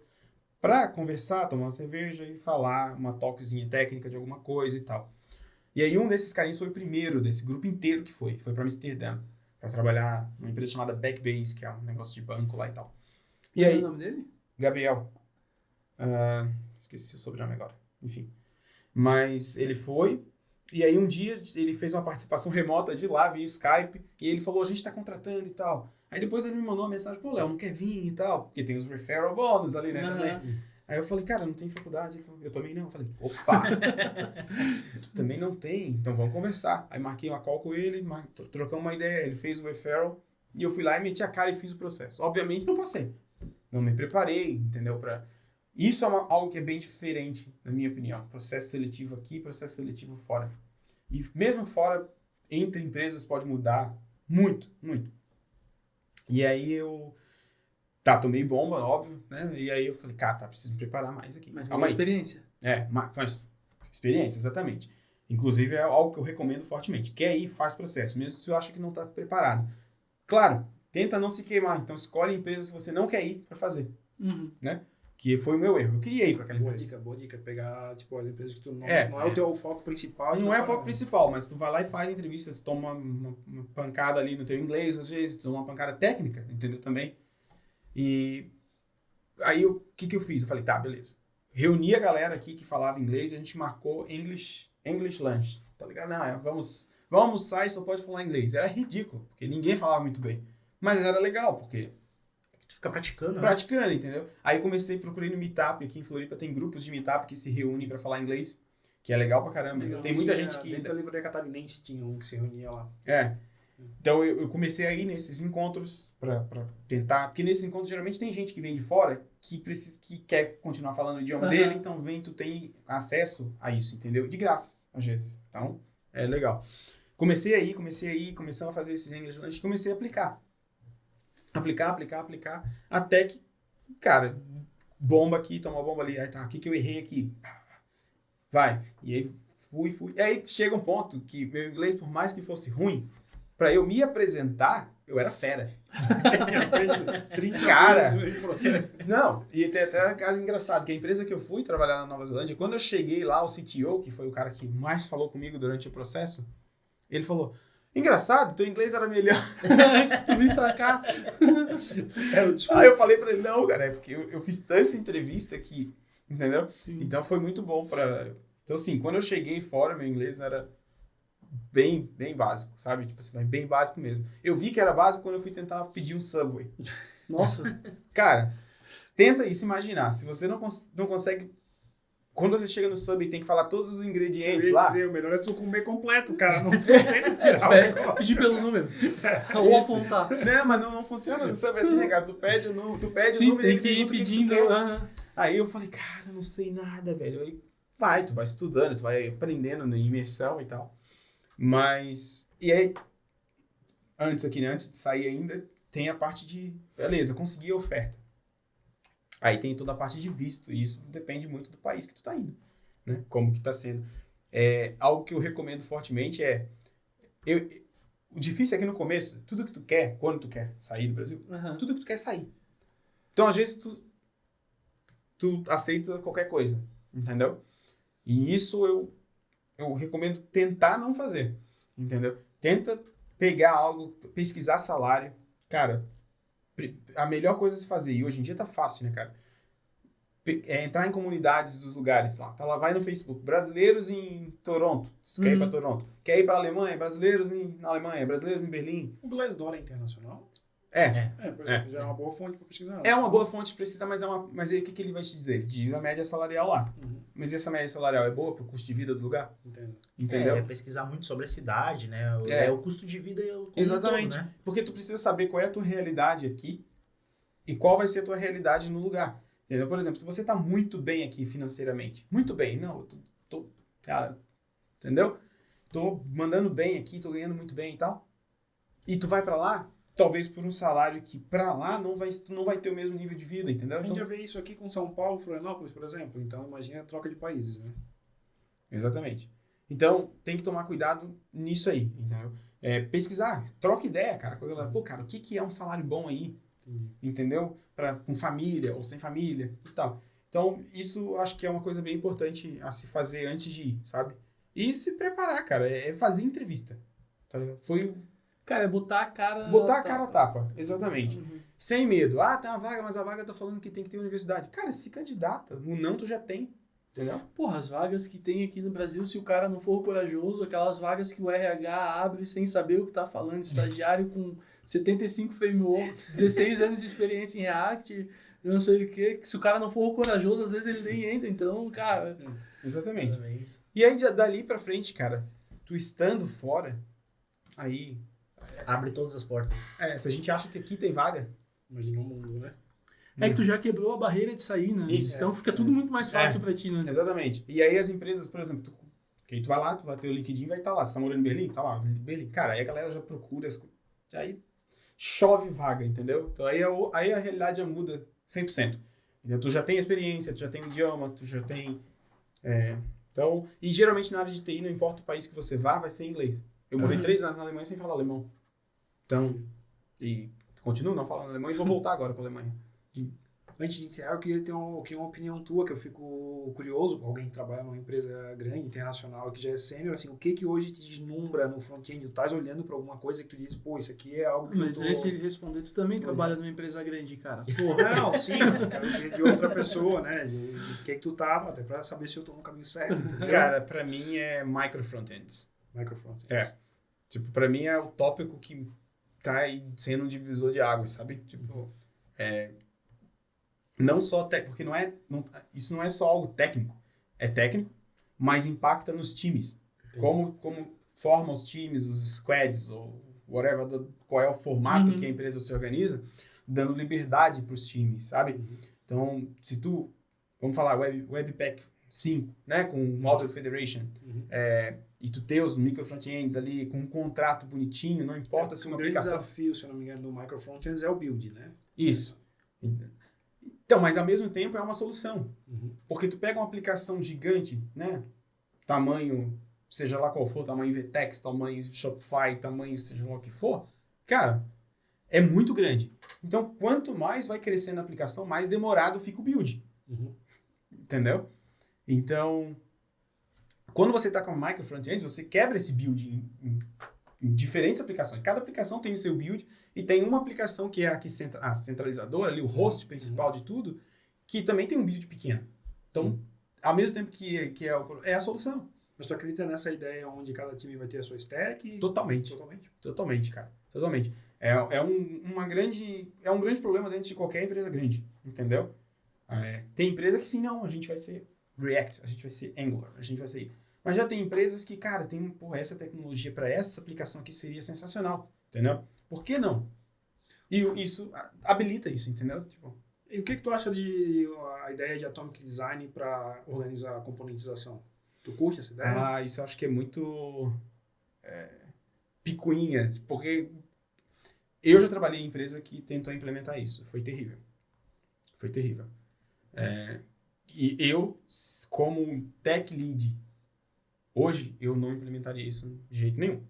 para conversar, tomar uma cerveja e falar uma talkzinha técnica de alguma coisa e tal. E aí um desses carinhos foi o primeiro desse grupo inteiro que foi para Amsterdã, para trabalhar numa empresa chamada Backbase, que é um negócio de banco lá e tal. E Qual é aí, o nome dele? Gabriel, esqueci o sobrenome agora, enfim. Mas ele foi, e aí um dia ele fez uma participação remota de lá, via Skype, e ele falou, a gente tá contratando e tal. Aí depois ele me mandou uma mensagem, pô, Léo, não quer vir e tal, porque tem os referral bonus ali, né, também. Aí eu falei, cara, não tem faculdade. Ele falou, eu também não. Eu falei, opa, tu também não tem, então vamos conversar. Aí marquei uma call com ele, trocamos uma ideia, ele fez o referral, e eu fui lá e meti a cara e fiz o processo. Obviamente não passei, não me preparei, entendeu, Isso é algo que é bem diferente, na minha opinião. Processo seletivo aqui, processo seletivo fora. E mesmo fora, entre empresas, pode mudar muito, muito. E aí eu... tomei bomba, óbvio, né? E aí eu falei, cara, preciso me preparar mais aqui. Mas é Calma uma aí. experiência. Mas experiência, exatamente. Inclusive, é algo que eu recomendo fortemente. Quer ir, faz processo, mesmo se você acha que não está preparado. Claro, tenta não se queimar. Então, escolhe empresas que você não quer ir para fazer, né? Que foi o meu erro. Eu queria ir para aquela empresa. Boa dica. Pegar, tipo, as empresas que tu não É é o teu foco principal. Não é o foco principal, mas tu vai lá e faz entrevista, tu toma uma pancada ali no teu inglês, às vezes, tu toma uma pancada técnica, entendeu? Também. E aí, o que eu fiz? Eu falei, beleza. Reuni a galera aqui que falava inglês e a gente marcou English Lunch, tá ligado? Não, vamos almoçar e só pode falar inglês. Era ridículo, porque ninguém falava muito bem. Mas era legal, porque... Tu fica praticando, né? Praticando, entendeu? Aí procurei no Meetup, aqui em Floripa tem grupos de Meetup que se reúnem pra falar inglês, que é legal pra caramba. Legal. Tem muita gente que... Dentro da livraria catarinense tinha um que se reunia lá. Então, eu comecei a ir nesses encontros para tentar... Porque nesses encontros, geralmente, tem gente que vem de fora que quer continuar falando o idioma dele, então tu tem acesso a isso, entendeu? De graça, às vezes. Então, é legal. Comecei a ir, começamos a fazer esses English Lunch, comecei a aplicar. Aplicar, até que, cara, bomba aqui, toma bomba ali, aí tá, o que eu errei aqui? Vai. E aí, fui. E aí chega um ponto que meu inglês, por mais que fosse ruim, pra eu me apresentar, eu era fera. Tinha feito 30 Cara, vezes o processo. Não, e tem até um caso engraçado, que a empresa que eu fui trabalhar na Nova Zelândia, quando eu cheguei lá, o CTO, que foi o cara que mais falou comigo durante o processo, ele falou, engraçado, teu inglês era melhor. Antes de tu vir pra cá. Era o discurso. Aí eu falei pra ele, não, cara, é porque eu fiz tanta entrevista que, entendeu? Sim. Então foi muito bom pra... Então assim, quando eu cheguei fora, meu inglês era bem básico, sabe? Tipo assim, bem básico mesmo. Eu vi que era básico quando eu fui tentar pedir um Subway. Nossa. Cara, tenta aí se imaginar, se você não consegue... Quando você chega no Subway, tem que falar todos os Eu ingredientes ia lá. dizer, o melhor é tu comer completo, cara. Não tem que tirar o negócio. Pedir pelo número. Ou Isso. apontar. Né, mas não funciona no Subway assim, né, cara? Tu pede o número, Sim, e tem ele que ir pergunta o que pedindo. tu quer. aham. Aí eu falei, cara, eu não sei nada, velho. Aí tu vai estudando, tu vai aprendendo na imersão e tal. Mas, e aí, antes de sair ainda, tem a parte de, beleza, consegui a oferta. Aí tem toda a parte de visto, e isso depende muito do país que tu tá indo, né? Como que tá sendo. Algo que eu recomendo fortemente o difícil é que no começo, tudo que tu quer, quando tu quer sair do Brasil, Aham. tudo que tu quer é sair. Então, às vezes, tu aceita qualquer coisa, entendeu? E isso eu recomendo tentar não fazer, entendeu? Tenta pegar algo, pesquisar salário. Cara, a melhor coisa a se fazer, e hoje em dia tá fácil, né, cara? É entrar em comunidades dos lugares lá. Tá lá, vai no Facebook. Brasileiros em Toronto. Se tu quer ir pra Toronto. Quer ir pra Alemanha? Brasileiros na Alemanha. Brasileiros em Berlim. O Glassdoor é internacional? É. Por exemplo, já é uma boa fonte pra pesquisar. É uma boa fonte pra precisar, mas aí o que ele vai te dizer? Ele diz a média salarial lá. Uhum. Mas essa média salarial é boa pro custo de vida do lugar? Entendo. Entendeu? Pesquisar muito sobre a cidade, né? O custo de vida e o como Exatamente. todo, né? Porque tu precisa saber qual é a tua realidade aqui e qual vai ser a tua realidade no lugar. Entendeu? Por exemplo, se você tá muito bem aqui financeiramente, muito bem, não, cara, entendeu? Tô mandando bem aqui, tô ganhando muito bem e tal. E tu vai pra lá, talvez por um salário que pra lá tu não vai ter o mesmo nível de vida, entendeu? A gente já Então, vê isso aqui com São Paulo, Florianópolis, por exemplo. Então, imagina a troca de países, né? exatamente. Então, tem que tomar cuidado nisso aí, entendeu? Pesquisar, troca ideia, cara, com a galera. Pô, cara, o que é um salário bom aí? Entendeu? Com família ou sem família e tal. Então, isso acho que é uma coisa bem importante a se fazer antes de ir, sabe? E se preparar, cara. É fazer entrevista. Tá ligado? Cara, é botar a cara. Botar a cara a tapa. Exatamente. Uhum. Sem medo. Ah, tem uma vaga, mas a vaga tá falando que tem que ter universidade. Cara, se candidata. O não tu já tem. Entendeu? Porra, as vagas que tem aqui no Brasil, se o cara não for corajoso, aquelas vagas que o RH abre sem saber o que tá falando, estagiário com 75 framework, 16 anos de experiência em React, eu não sei o que se o cara não for corajoso, às vezes ele nem entra, então, cara... Exatamente. É isso. E aí, dali pra frente, cara, tu estando fora, aí... Abre todas as portas. Se a gente acha que aqui tem vaga, Imagina o mundo, né? É que tu já quebrou a barreira de sair, né? Isso. Então fica tudo muito mais fácil pra ti, né? exatamente. E aí as empresas, por exemplo, tu vai lá, tu vai ter o LinkedIn, vai estar lá. Você tá morando em Berlim? Tá lá, Berlim. Cara, aí a galera já procura, aí chove vaga, entendeu? Então aí a realidade já muda 100%. Então, tu já tem experiência, tu já tem o idioma, tu já tem... Então, e geralmente na área de TI, não importa o país que você vá, vai ser inglês. Eu morei 3 anos na Alemanha sem falar alemão. Então, e continuo não falando alemão e vou voltar agora pra Alemanha. Antes de encerrar, eu queria ter uma opinião tua, que eu fico curioso, alguém que trabalha numa empresa grande, internacional, que já é sênior, assim, o que hoje te deslumbra no front-end? Tu estás olhando para alguma coisa que tu diz, pô, isso aqui é algo que Mas eu tô... antes de ele responder, tu também trabalha numa empresa grande, cara. Porra, não, sim, mas eu quero dizer de outra pessoa, né? De que tu tava, até para saber se eu tô no caminho certo, entendeu? Cara, pra mim é micro frontends. Microfront. Tipo, pra mim é o tópico que tá aí sendo um divisor de águas, sabe? Tipo, não só porque isso não é só algo técnico. É técnico, mas impacta nos times. Como forma os times, os squads, ou whatever, qual é o formato Uhum. que a empresa se organiza, dando liberdade para os times, sabe? Uhum. Então, se tu, vamos falar, Webpack 5, né, com Model Federation, Uhum. e tu ter os micro frontends ali com um contrato bonitinho, não importa se O uma grande aplicação... desafio, se eu não me engano, do microfrontends é o build, né? Isso. Então, mas ao mesmo tempo é uma solução. Uhum. Porque tu pega uma aplicação gigante, né? Tamanho, seja lá qual for, tamanho Vtex, tamanho Shopify, tamanho seja lá o que for, cara, é muito grande. Então, quanto mais vai crescendo a aplicação, mais demorado fica o build. Uhum. Entendeu? Então, quando você está com micro front-end, você quebra esse build em diferentes aplicações. Cada aplicação tem o seu build e tem uma aplicação que é a centralizadora, ali, o host principal de tudo, que também tem um build pequeno. Então, ao mesmo tempo que é a solução. Mas tu acredita nessa ideia onde cada time vai ter a sua stack? Totalmente. Totalmente, cara. Totalmente. É um grande problema dentro de qualquer empresa grande, entendeu? Tem empresa que sim, não, a gente vai ser React, a gente vai ser Angular, a gente vai ser... Mas já tem empresas que, cara, tem essa tecnologia para essa aplicação aqui seria sensacional, entendeu? Por que não? E isso habilita isso, entendeu? Tipo, E o que tu acha de a ideia de Atomic Design para organizar a componentização? Tu curte essa ideia? isso eu acho que é muito picuinha, porque eu já trabalhei em empresa que tentou implementar isso. Foi terrível. Foi terrível. E eu, como tech lead, hoje eu não implementaria isso de jeito nenhum.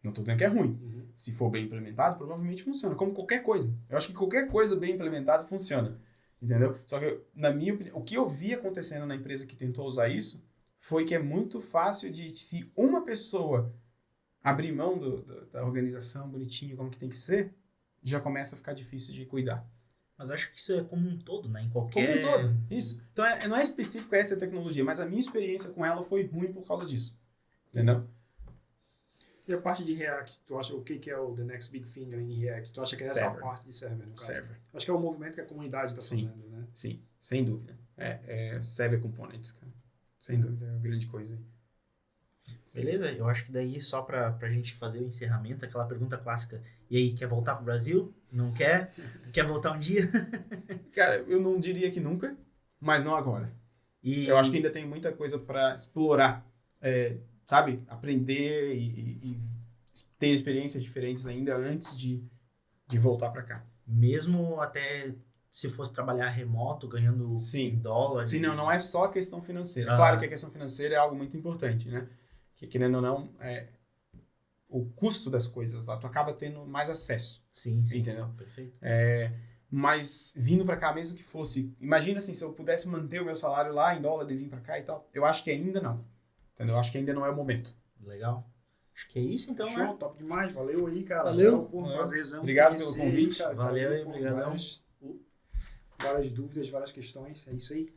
Não estou dizendo que é ruim. Uhum. Se for bem implementado, provavelmente funciona. Como qualquer coisa. Eu acho que qualquer coisa bem implementada funciona. Entendeu? Só que, na minha opinião, o que eu vi acontecendo na empresa que tentou usar isso foi que é muito fácil de, se uma pessoa abrir mão da organização bonitinho, como que tem que ser, já começa a ficar difícil de cuidar. Mas acho que isso é como um todo, né? Em Como qualquer... um todo. Isso. Então, não é específico a essa tecnologia, mas a minha experiência com ela foi ruim por causa disso. Entendeu? E a parte de React, tu acha o que é o The Next Big Thing em React? Tu acha que é essa Server. parte de server, no caso? Server. Acho que é o movimento que a comunidade está Sim. fazendo, né? Sim, sem dúvida. Server Components, cara. Sem dúvida, é uma grande coisa aí. Beleza? Eu acho que daí, só pra gente fazer o encerramento, aquela pergunta clássica. E aí, quer voltar pro Brasil? Não quer? Quer voltar um dia? Cara, eu não diria que nunca, mas não agora. E... Eu acho que ainda tem muita coisa para explorar, sabe? Aprender e ter experiências diferentes ainda antes de voltar para cá. Mesmo até se fosse trabalhar remoto, ganhando Sim. em dólar. Sim, não é só a questão financeira. Ah. Claro que a questão financeira é algo muito importante, né? Que, querendo ou não, o custo das coisas lá, tu acaba tendo mais acesso, Sim. entendeu? Perfeito. Mas vindo para cá, mesmo que fosse... Imagina assim, se eu pudesse manter o meu salário lá em dólar e vir para cá e tal, eu acho que ainda não. Entendeu? Eu acho que ainda não é o momento. Legal. Acho que é isso, então, Show, né? top demais. Valeu aí, cara. Valeu. Prazerzão. Obrigado pelo conhecer, convite. cara. Valeu aí, Pô, brigadão. Várias dúvidas, várias questões. É isso aí.